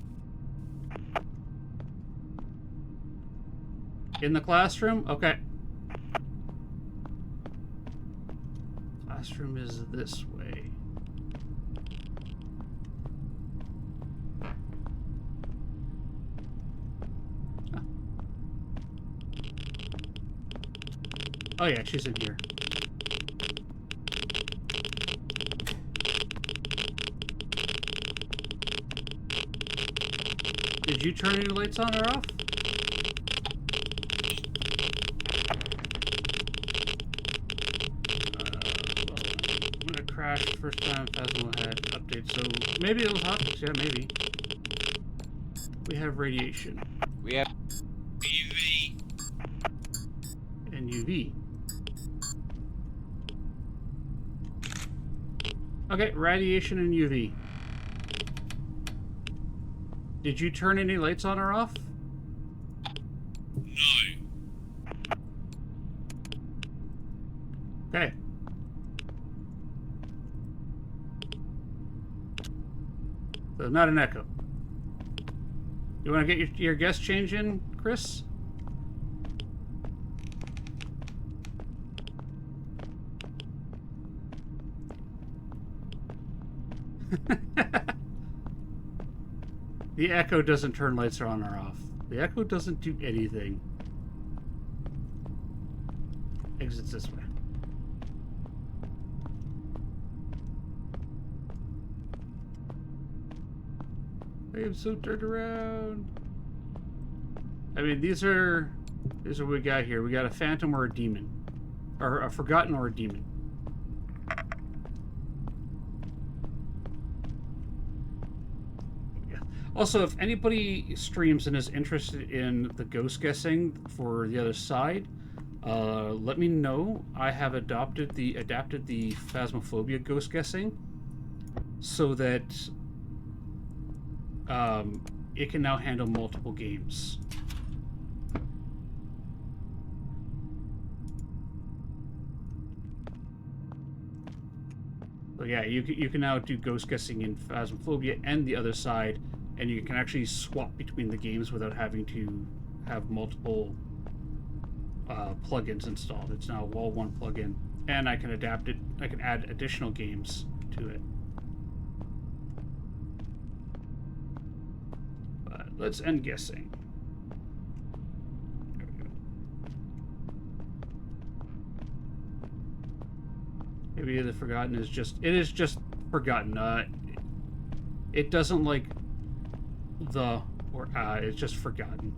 In the classroom? Okay. Classroom is this way. Huh. Oh yeah, she's in here. Did you turn any lights on or off? When it crashed first time, Phasmo had updates, so maybe it was optics. Yeah, maybe. We have radiation We have UV. and UV. Okay, radiation and UV. Did you turn any lights on or off? No. Okay. So not an echo. You want to get your guest change in, Chris? The echo doesn't turn lights on or off. The echo doesn't do anything. Exits this way. I am so turned around. I mean, these are what we got here. We got a phantom or a demon. Or a forgotten or a demon. Also, if anybody streams and is interested in the ghost guessing for the other side, let me know. I have adapted the Phasmophobia ghost guessing so that it can now handle multiple games. So yeah, you can now do ghost guessing in Phasmophobia and the other side. And you can actually swap between the games without having to have multiple plugins installed. It's now all one plugin, and I can adapt it. I can add additional games to it. But let's end guessing. There we go. Maybe the forgotten is just. It is just forgotten. It doesn't like. The or it's just forgotten.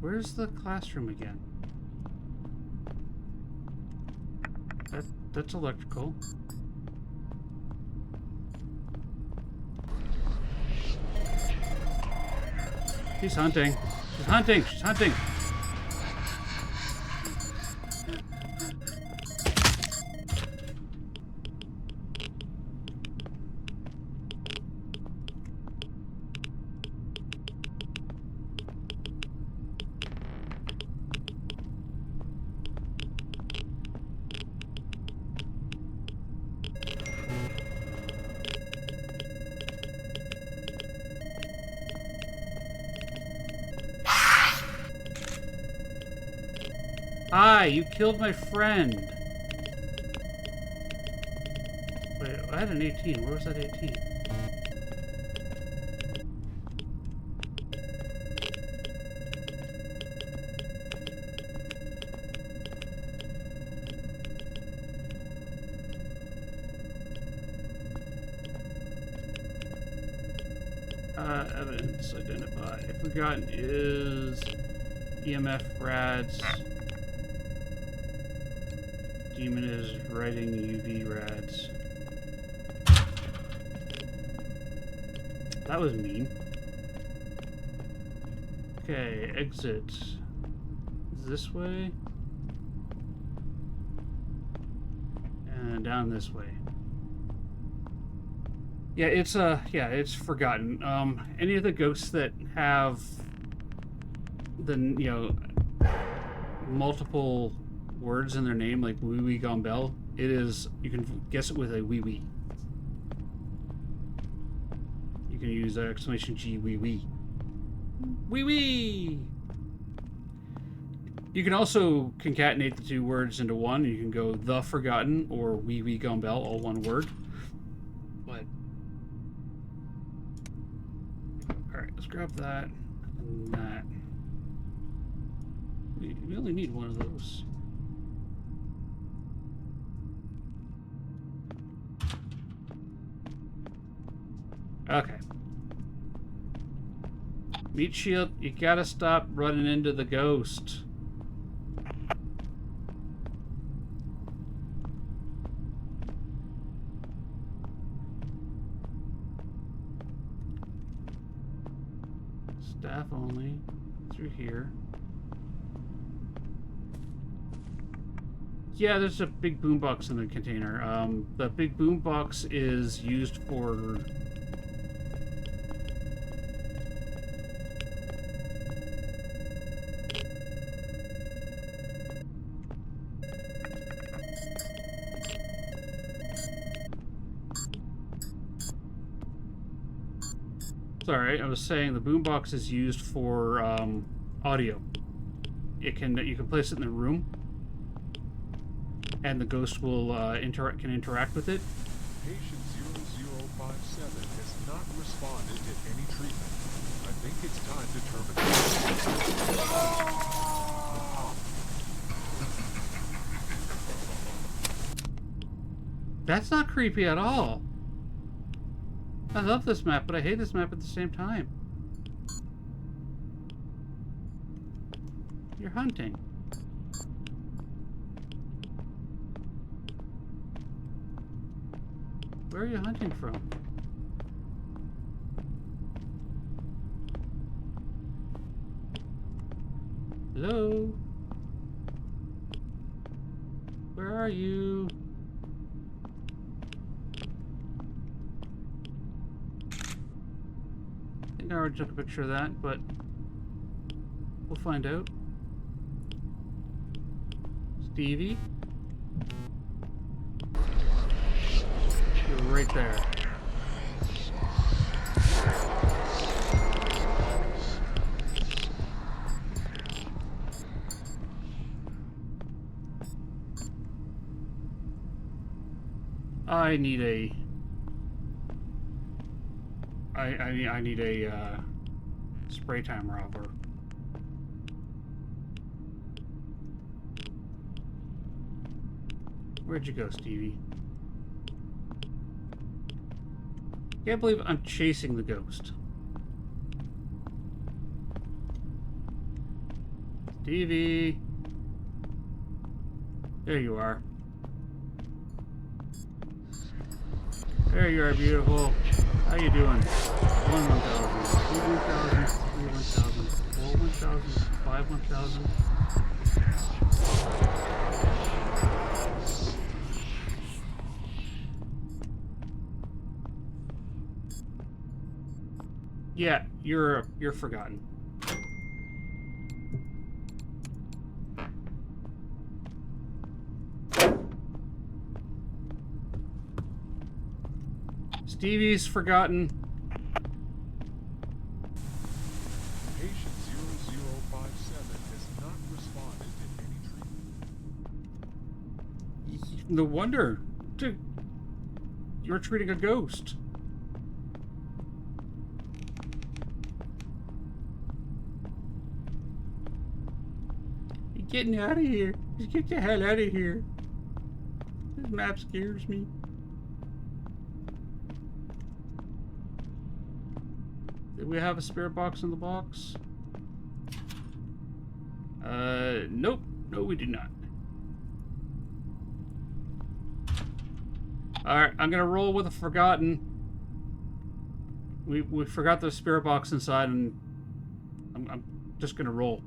Where's the classroom again? That's electrical. She's hunting. She's hunting. She's hunting. Hi, you killed my friend. Wait, I had an 18. Where was that 18? Evidence identify. Forgotten is EMF rads. Demon is writing UV rads. That was mean. Okay, exit. This way. And down this way. Yeah, it's forgotten. Any of the ghosts that have the, multiple words in their name, like Wee Wee Gone Bell, you can guess it with a wee wee. You can use exclamation G wee wee. Wee wee! You can also concatenate the two words into one. You can go the forgotten or Wee Wee Gone Bell, all one word. But alright, let's grab that and that. We only need one of those. Okay. Meat shield, you gotta stop running into the ghost. Staff only. Through here. Yeah, there's a big boombox in the container. The big boombox is used for... Sorry, I was saying the boombox is used for audio. You can place it in the room, and the ghost will can interact with it. Patient 0057 has not responded to any treatment. I think it's time to terminate. That's not creepy at all. I love this map, but I hate this map at the same time. You're hunting. Where are you hunting from? Hello? Where are you? I already took a picture of that, but we'll find out. Stevie? You're right there. I need a... I need a spray time robber. Where'd you go, Stevie? Can't believe I'm chasing the ghost. Stevie! There you are. There you are, beautiful. How you doing? 1 1,000, 2 1,000, 3 1,000, 4 1,000, 5 1,000. Yeah, you're forgotten. Stevie's forgotten. Patient 0057 has not responded to any treatment. No wonder. Dude, you're treating a ghost. You're getting out of here. Just get the hell out of here. This map scares me. Did we have a spirit box in the box? Nope. No, we do not. Alright, I'm gonna roll with a forgotten. We forgot the spirit box inside, and I'm just gonna roll.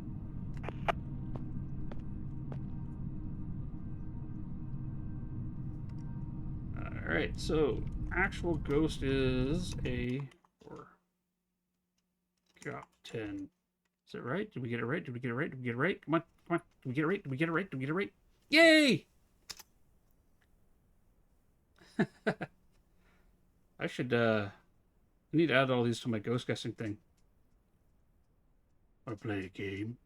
Alright, so actual ghost is a 4. Got 10. Is it right? Did we get it right? Did we get it right? Did we get it right? Come on, come on. Did we get it right? Did we get it right? Did we get it right? Yay! I should, I need to add all these to my ghost guessing thing. Wanna play a game?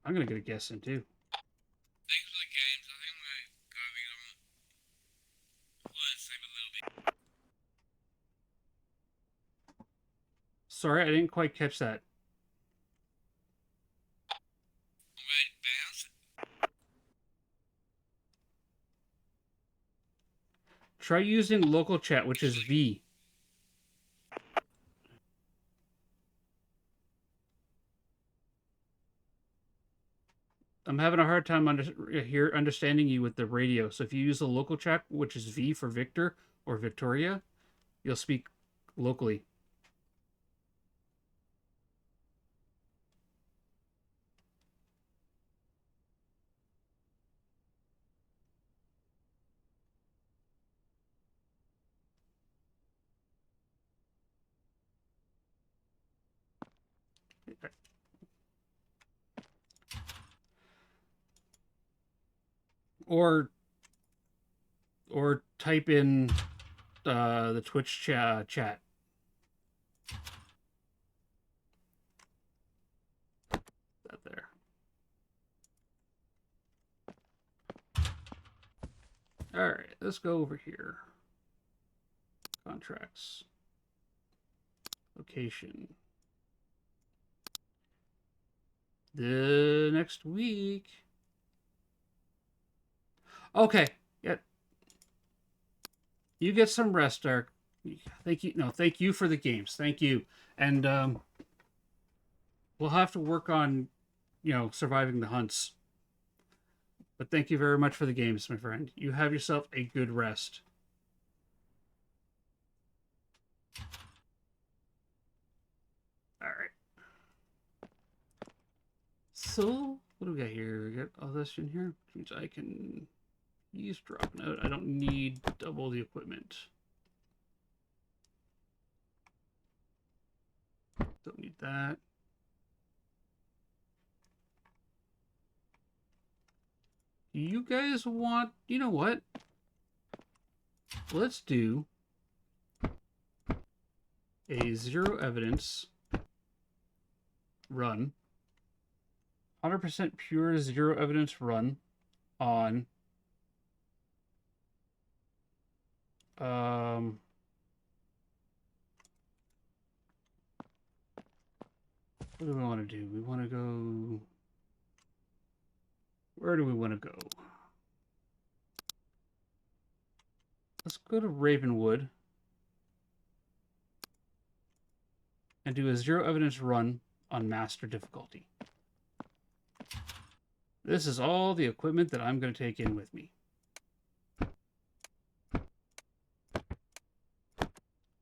I'm gonna get a guess in too. Thanks for the games. I think I'm gonna go read them. Let's save a little bit. Sorry, I didn't quite catch that. Alright, bounce. Try using local chat, which is V. I'm having a hard time understanding you with the radio. So if you use the local chat, which is V for Victor or Victoria, you'll speak locally. Or type in the Twitch chat. That there. All right, let's go over here. Contracts. Location. The next week. Okay. Yeah. You get some rest, Dark. Thank you. No, thank you for the games. Thank you. And we'll have to work on, surviving the hunts. But thank you very much for the games, my friend. You have yourself a good rest. All right. So, what do we got here? We got all this in here, which means I can eavesdrop out. I don't need double the equipment. Don't need that. Do you guys want, you know what? Let's do a zero evidence run. 100% pure zero evidence run on what do we want to do? We want to go... Where do we want to go? Let's go to Ravenwood and do a zero evidence run on master difficulty. This is all the equipment that I'm going to take in with me.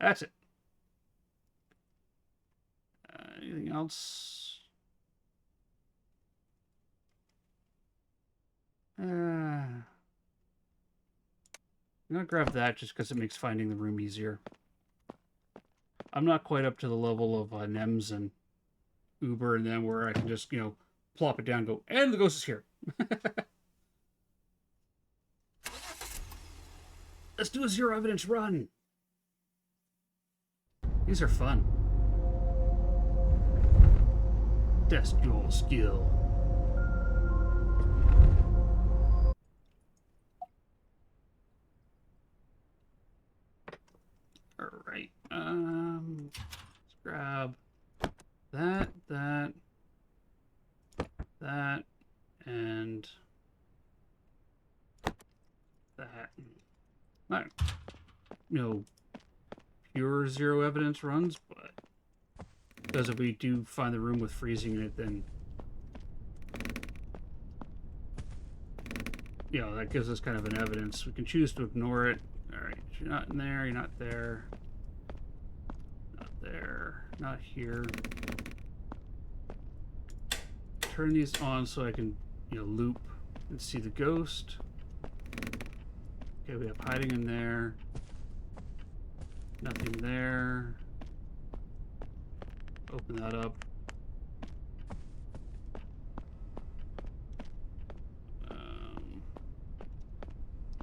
That's it. Anything else? I'm going to grab that just because it makes finding the room easier. I'm not quite up to the level of NEMS and Uber and them where I can just, plop it down and go, and the ghost is here. Let's do a zero evidence run. These are fun. Test your skill. All right. Let's grab that, and that. Not, pure zero evidence runs, but because if we do find the room with freezing in it, then that gives us kind of an evidence. We can choose to ignore it. All right, you're not in there. You're not there. Not there. Not here. Turn these on so I can, loop and see the ghost. Okay, we have hiding in there. Nothing there. Open that up.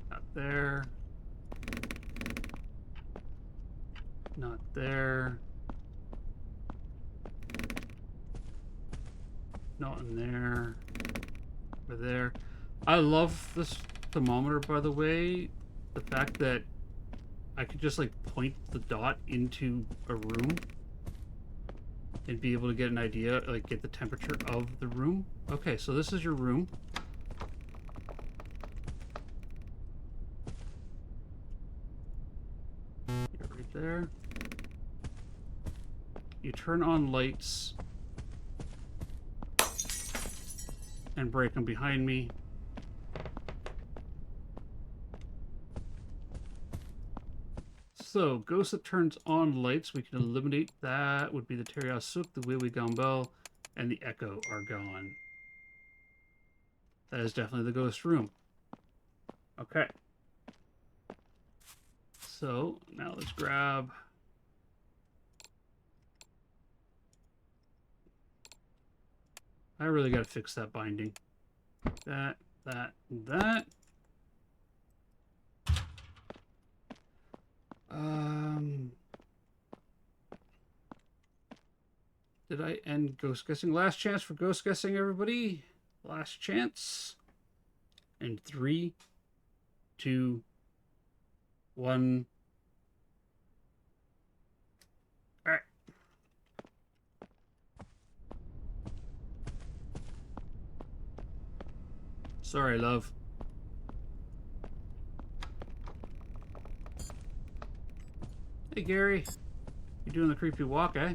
Not there. Not there. Not in there. Over there. I love this thermometer, by the way. The fact that I could just like point the dot into a room and be able to get an idea, like get the temperature of the room. Okay, so this is your room. You're right there. You turn on lights and break them behind me. So, ghost that turns on lights, we can eliminate. That would be the TOS Ghost, the Wee Wee Gambel, and the Echo are gone. That is definitely the ghost room. Okay. So, now let's grab... I really gotta fix that binding. That, and that. Did I end ghost guessing? Last chance for ghost guessing, everybody. Last chance. And 3, 2, 1. All right. Sorry, love. Hey, Gary. You doing the creepy walk, eh?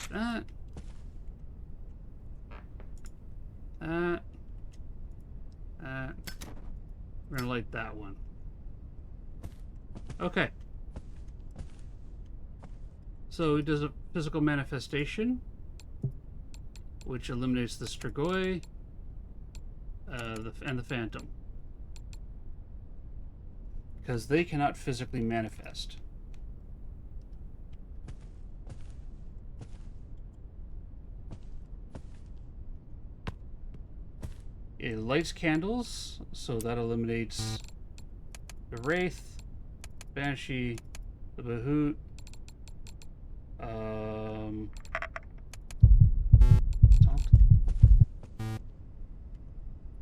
That. We're gonna light that one. Okay. So it does a physical manifestation, which eliminates the Strigoi and the Phantom. Because they cannot physically manifest. It lights candles, so that eliminates the Wraith, Banshee, the Bahoot,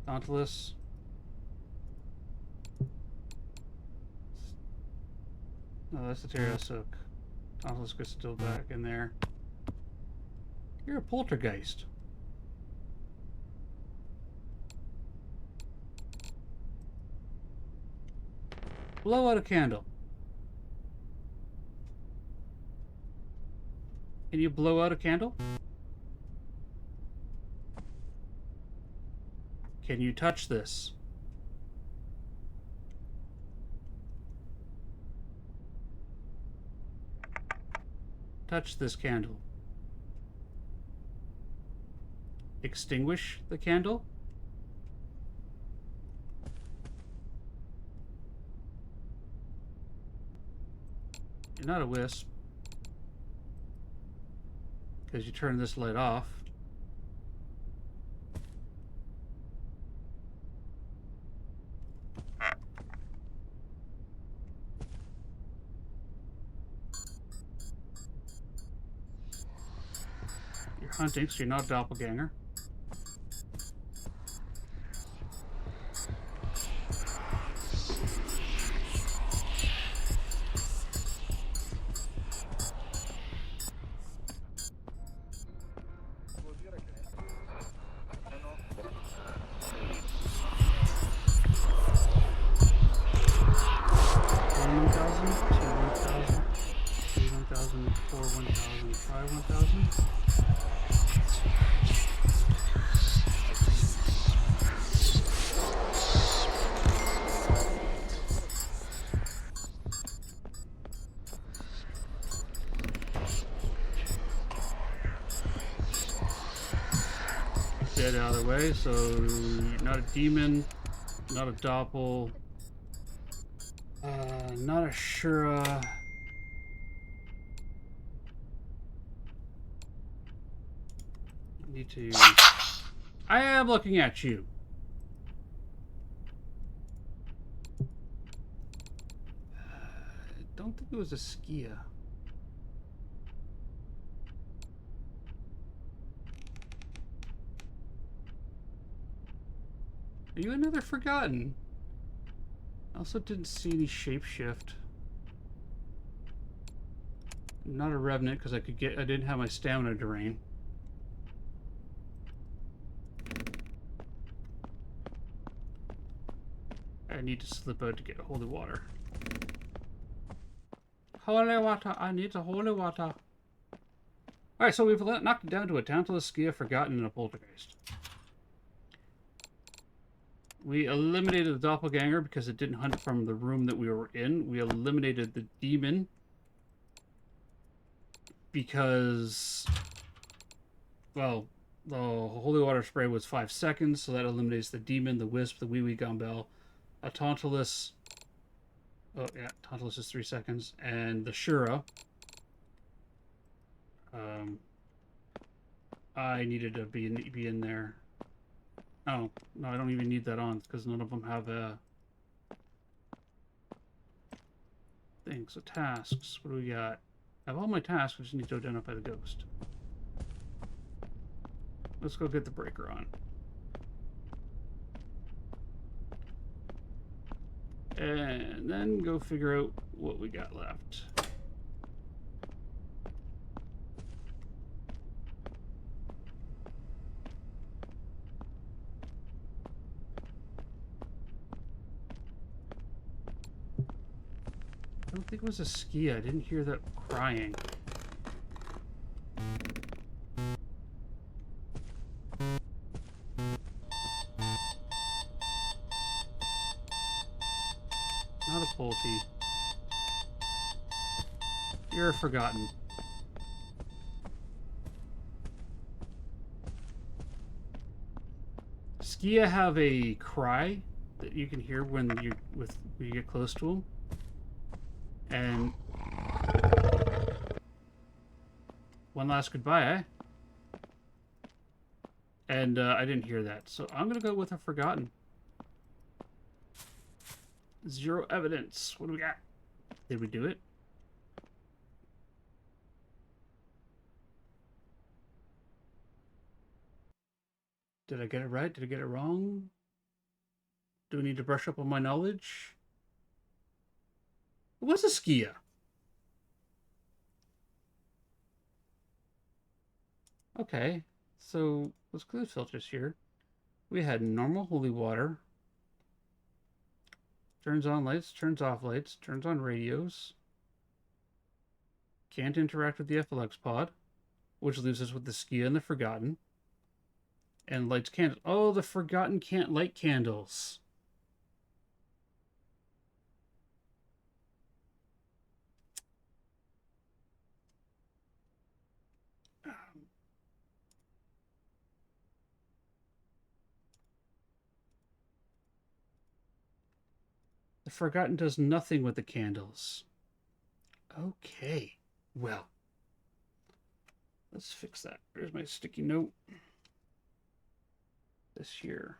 Dauntless. No, that's the Terrasuk. Dauntless gets still back in there. You're a poltergeist. Blow out a candle. Can you blow out a candle? Can you touch this? Touch this candle. Extinguish the candle? You're not a wisp. Because you turn this light off. You're hunting, so you're not a doppelganger. Dead out of the way, so you're not a demon, not a doppel, not a Shura. Need to. I am looking at you. I don't think it was a Skia. Are you another Forgotten? I also didn't see any shapeshift. Not a Revenant because I didn't have my stamina drain. I need to slip out to get holy water. Holy water, I need the holy water. Alright, so we've knocked it down to a Tantalus, Skia, Forgotten, and a Poltergeist. We eliminated the Doppelganger because it didn't hunt from the room that we were in. We eliminated the Demon because, well, the Holy Water Spray was 5 seconds, so that eliminates the Demon, the Wisp, the Wee Wee Gumbel, a Tantalus. Oh, yeah, Tantalus is 3 seconds. And the Shura. I needed to be in there. Oh, no, I don't even need that on because none of them have a thing. So tasks, what do we got? I have all my tasks, I just need to identify the ghost. Let's go get the breaker on. And then go figure out what we got left. I don't think it was a Skia. I didn't hear that crying. Not a Polty. You're a Forgotten. Skia have a cry that you can hear when you get close to them. And one last goodbye, eh? And I didn't hear that, so I'm gonna go with a Forgotten. 0 evidence. What do we got? Did we do it? Did I get it right? Did I get it wrong? Do we need to brush up on my knowledge? It was a Skia. Okay, so let's clear the filters here. We had normal holy water. Turns on lights, turns off lights, turns on radios. Can't interact with the FLX pod, which leaves us with the Skia and the Forgotten. And lights candles. Oh, the Forgotten can't light candles. The Forgotten does nothing with the candles. Okay, well, let's fix that. There's my sticky note. This here.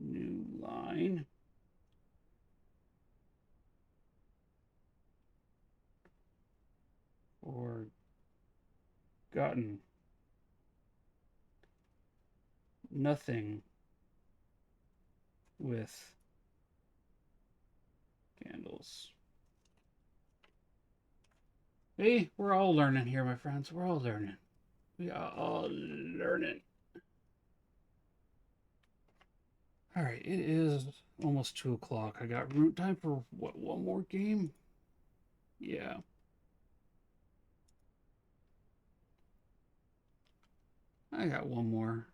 New line. Forgotten. Nothing with candles. Hey, we're all learning here, my friends. We're all learning. We are all learning. All right, it is almost 2 o'clock. I got time for what? One more game? Yeah. I got one more.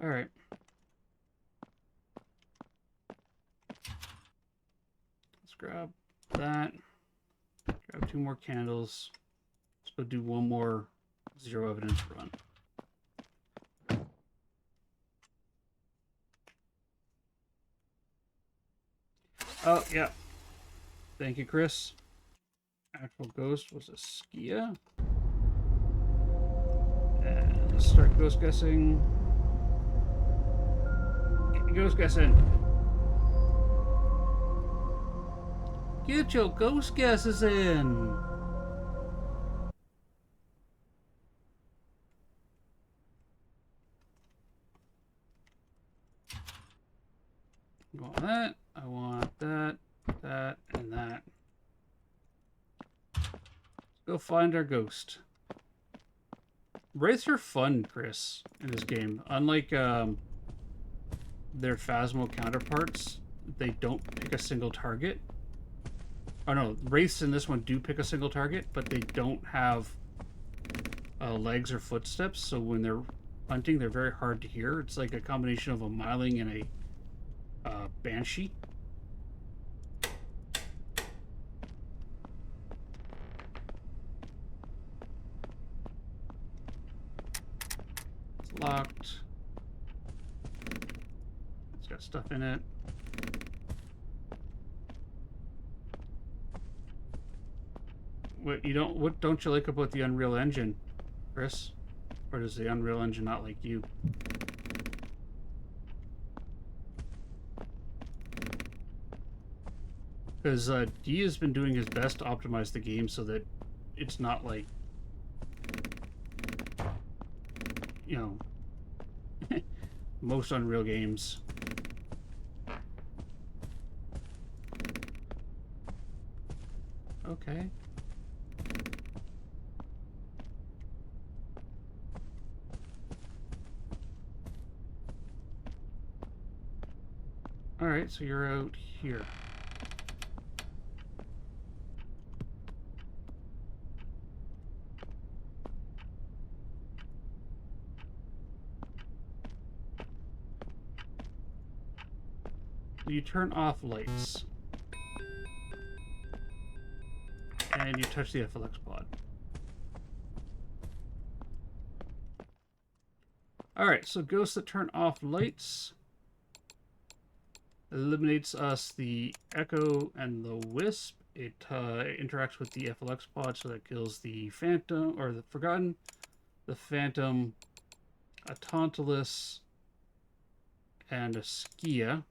All right. Let's grab that. Grab 2 more candles. Let's go do one more zero evidence run. Oh, yeah. Thank you, Chris. Actual ghost was a Skia. And let's start ghost guessing. Ghost guessing. Get your ghost guesses in. I want that. I want that, that, and that. Let's go find our ghost. Wraiths are fun, Chris, in this game. Unlike their Phasmo counterparts, they don't pick a single target. Oh no, Wraiths in this one do pick a single target, but they don't have legs or footsteps, so when they're hunting, they're very hard to hear. It's like a combination of a Myling and a Banshee. It's locked. It's got stuff in it. What don't you like about the Unreal Engine, Chris? Or does the Unreal Engine not like you? Because D has been doing his best to optimize the game so that it's not like, you know, most Unreal games. Okay. Alright, so you're out here. You turn off lights. And you touch the FLX pod. Alright, so ghosts that turn off lights eliminates us the Echo and the Wisp. It interacts with the FLX pod, so that kills the Phantom, or the Forgotten, the Phantom, a Tantalus, and a Skia.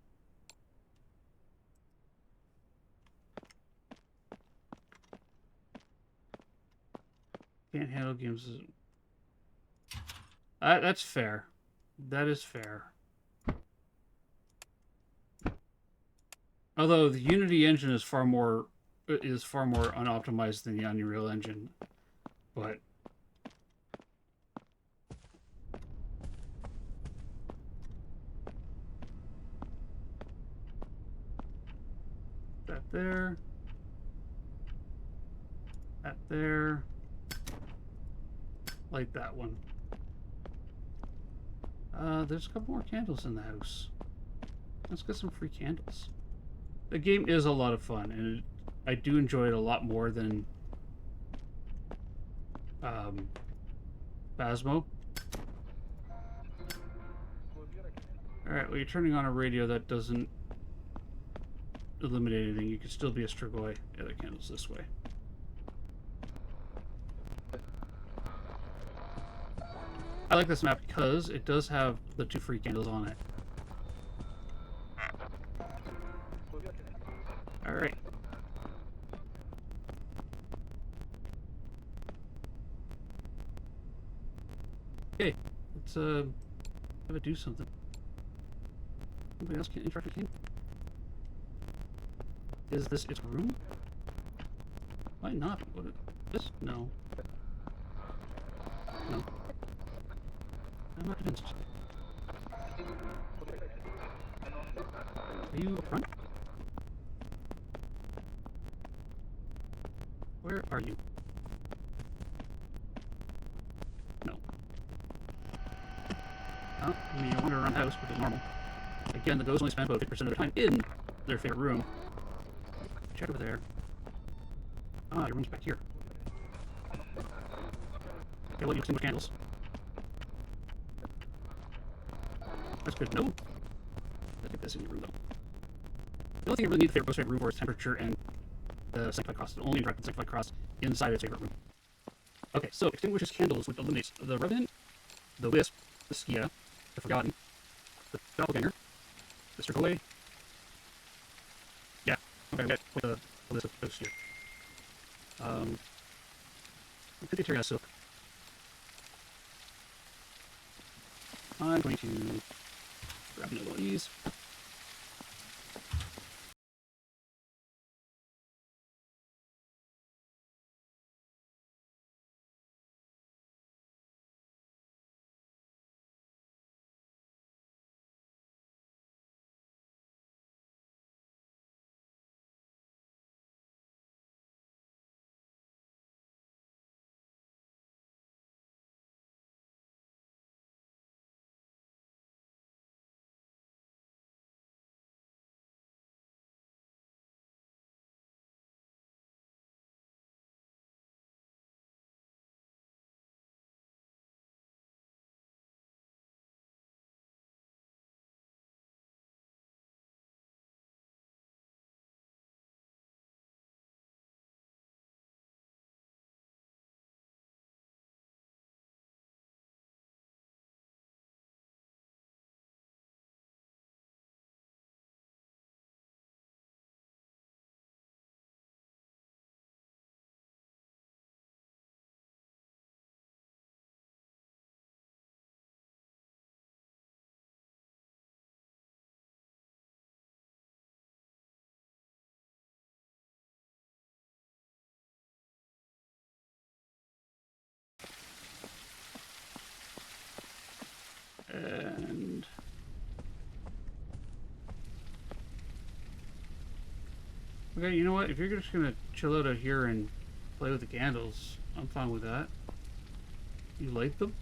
Can't handle games. That's fair. That is fair. Although the Unity engine is far more unoptimized than the Unreal Engine, but that there, that there, light that one. There's a couple more candles in the house. Let's get some free candles. The game is a lot of fun, and I do enjoy it a lot more than Phasmo. Alright, well, you're turning on a radio that doesn't eliminate anything. You can still be a Strigoi. Yeah, the candle's this way. I like this map because it does have the 2 free candles on it. Alright. Okay, let's have it do something. Anybody else can interact with him? Is this its room? Why not? What this? No. No. I'm not convinced. Are you up front? Where are you? No. Oh, I mean, you wander around the house, which is normal. Again, the ghosts only spend about 50% of their time in their favorite room. Check over there. Ah, your room's back here. Okay, well, you extinguish candles. That's good. No. Let's get this in your room, though. The only thing you really need the favorite room for is temperature and the sanctified cross. It only interacts with sanctified cross inside its favorite room. Okay, so extinguishes candles, which eliminates the Revenant, the Wisp, the Skia, the Forgotten, the Doppelganger, the Strippaway. Yeah, okay, we got the list of ghosts here. Criteria Silk. I'm going to grab another one of these. And okay, you know what? If you're just gonna chill out here and play with the candles, I'm fine with that. You light them?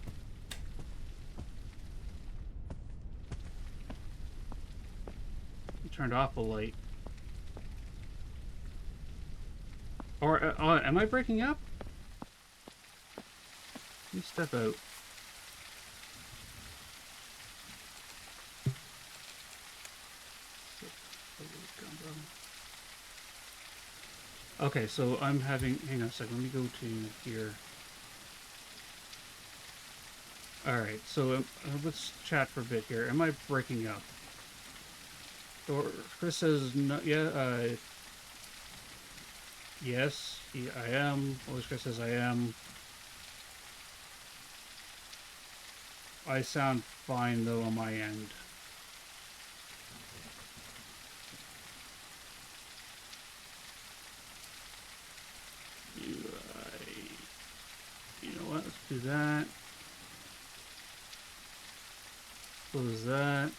You turned off a light. Or am I breaking up? Let me step out. Okay, so I'm having... Hang on a second. Let me go to here. Alright, so let's chat for a bit here. Am I breaking up? Or Chris says no. Yeah. Yes, I am. Always Chris says I am. I sound fine though on my end. You know what? Let's do that. Close that.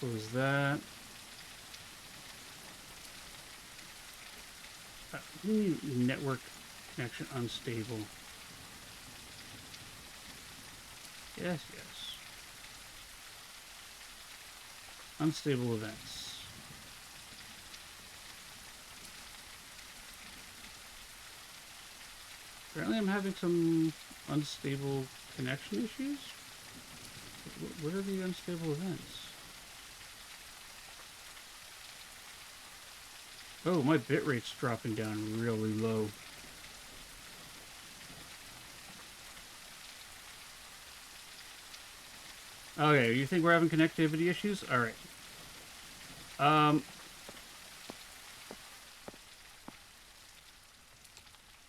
Close that. Network connection unstable. Yes, yes. Unstable events. Apparently I'm having some unstable connection issues. What are the unstable events? Oh, my bitrate's dropping down really low. Okay, you think we're having connectivity issues? All right. Um,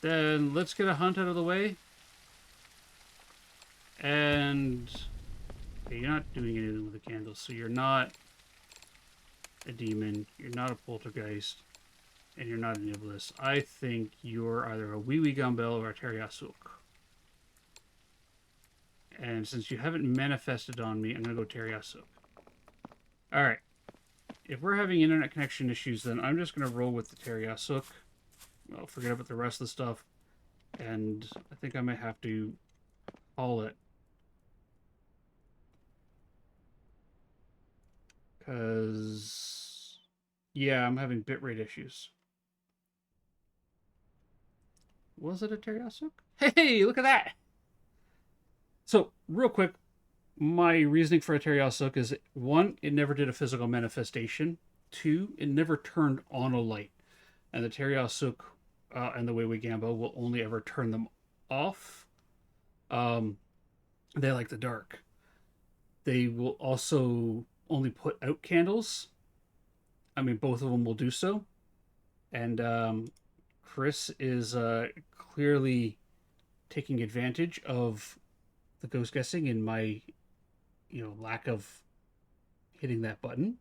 then let's get a hunt out of the way. And okay, you're not doing anything with the candles, so you're not a demon, you're not a poltergeist, and you're not an iblis. I think you're either a wee wee gumbel or a teriasuk. And since you haven't manifested on me, I'm gonna go teriasuk. All right. If we're having internet connection issues, then I'm just gonna roll with the teriasuk. I'll forget about the rest of the stuff, and I think I might have to haul it. Because, yeah, I'm having bitrate issues. Was it a teriasuk? Hey, look at that! So, real quick, my reasoning for a teriasuk is, one, it never did a physical manifestation. Two, it never turned on a light. And the teriasuk and the Weiwei Gambo will only ever turn them off. Um, they like the dark. They will also only put out candles. I mean, both of them will do so. And Chris is clearly taking advantage of the ghost guessing in my, lack of hitting that button.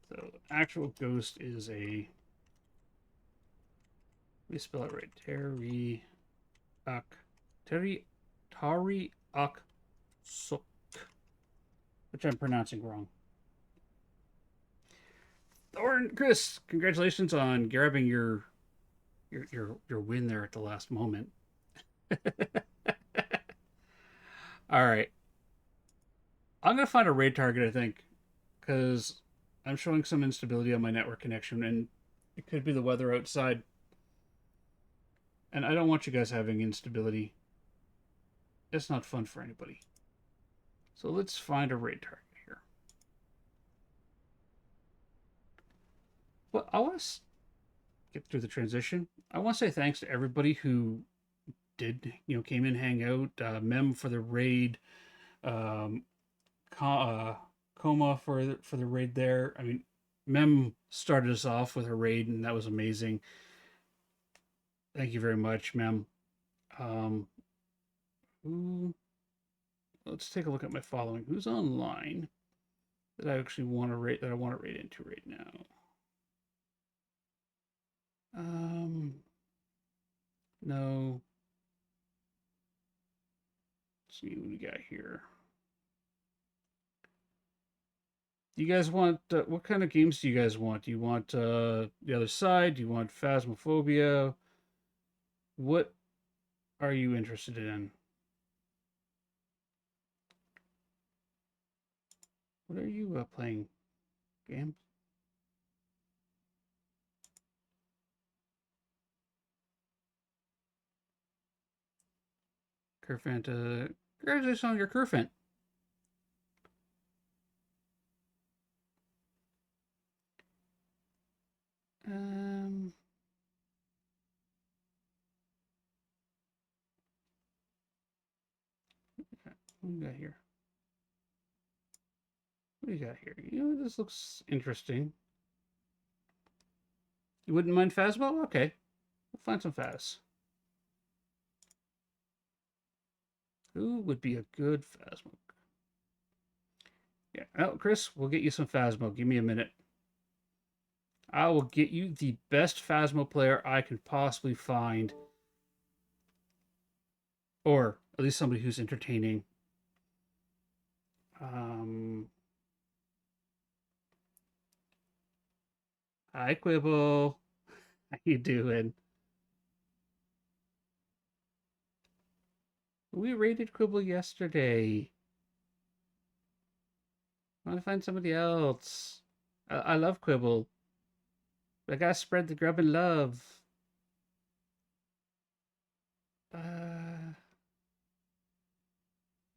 So, actual ghost is a. Let me spell it right. Tari Ak Suk, which I'm pronouncing wrong. Thorn, Chris, congratulations on grabbing your win there at the last moment. All right, I'm gonna find a raid target, I think, because I'm showing some instability on my network connection, and it could be the weather outside. And I don't want you guys having instability. It's not fun for anybody. So let's find a raid target here. Well, I want to get through the transition. I want to say thanks to everybody who did, came in, hang out. Mem for the raid. Um, Coma for the raid there. I mean, Mem started us off with her raid, and that was amazing. Thank you very much, Mem. Um, who? Let's take a look at my following. Who's online that I actually want to rate? That I want to rate into right now. No. Let's see what we got here. Do you guys want what kind of games do you guys want? Do you want the other side? Do you want Phasmophobia? What are you interested in? What are you playing? Games? Kerfant, congratulations on your Kerfant. Um, what do we got here? What do you got here? This looks interesting. You wouldn't mind Phasmo? Okay. We'll find some Phas. Who would be a good Phasmo? Yeah. Oh, Chris, we'll get you some Phasmo. Give me a minute. I will get you the best Phasmo player I can possibly find. Or at least somebody who's entertaining. Hi, Quibble. How you doing? We rated Quibble yesterday. I want to find somebody else. I love Quibble. But I gotta spread the grub and love. You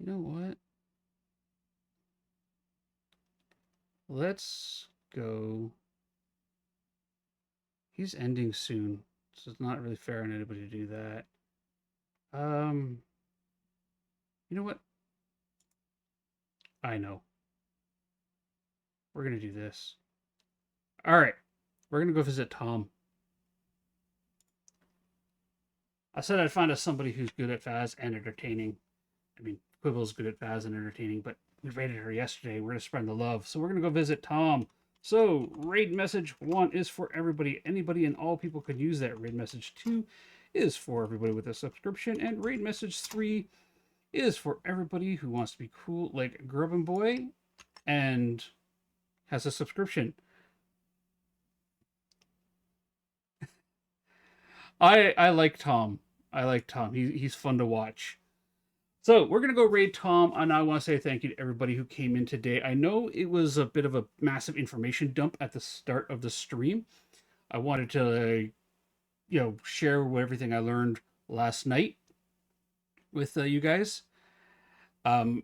know what? Let's go. He's ending soon, so it's not really fair on anybody to do that. You know what? I know. We're going to do this. All right. We're going to go visit Tom. I said I'd find us somebody who's good at Faz and entertaining. I mean, Quibble's good at Faz and entertaining, but we raided her yesterday. We're going to spread the love. So we're going to go visit Tom. So, raid message 1 is for everybody. Anybody and all people can use that. Raid message 2 is for everybody with a subscription. And raid message 3 is for everybody who wants to be cool like Grubbin Boy and has a subscription. I like Tom. I like Tom. He's fun to watch. So we're going to go raid Tom, and I want to say thank you to everybody who came in today. I know it was a bit of a massive information dump at the start of the stream. I wanted to, share everything I learned last night with you guys. Thank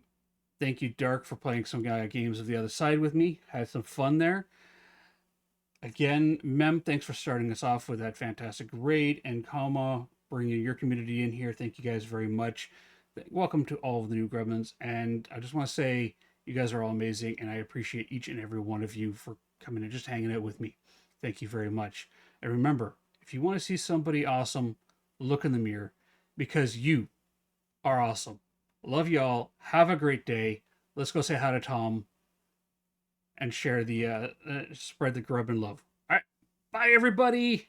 you, Dark, for playing some games of the other side with me. Had some fun there. Again, Mem, thanks for starting us off with that fantastic raid, and Kama, bringing your community in here. Thank you guys very much. Welcome to all of the new Gremlins, and I just want to say you guys are all amazing, and I appreciate each and every one of you for coming and just hanging out with me. Thank you very much. And remember, if you want to see somebody awesome, look in the mirror, because you are awesome. Love y'all. Have a great day. Let's go say hi to Tom and share the spread the grub and love. All right. Bye, everybody.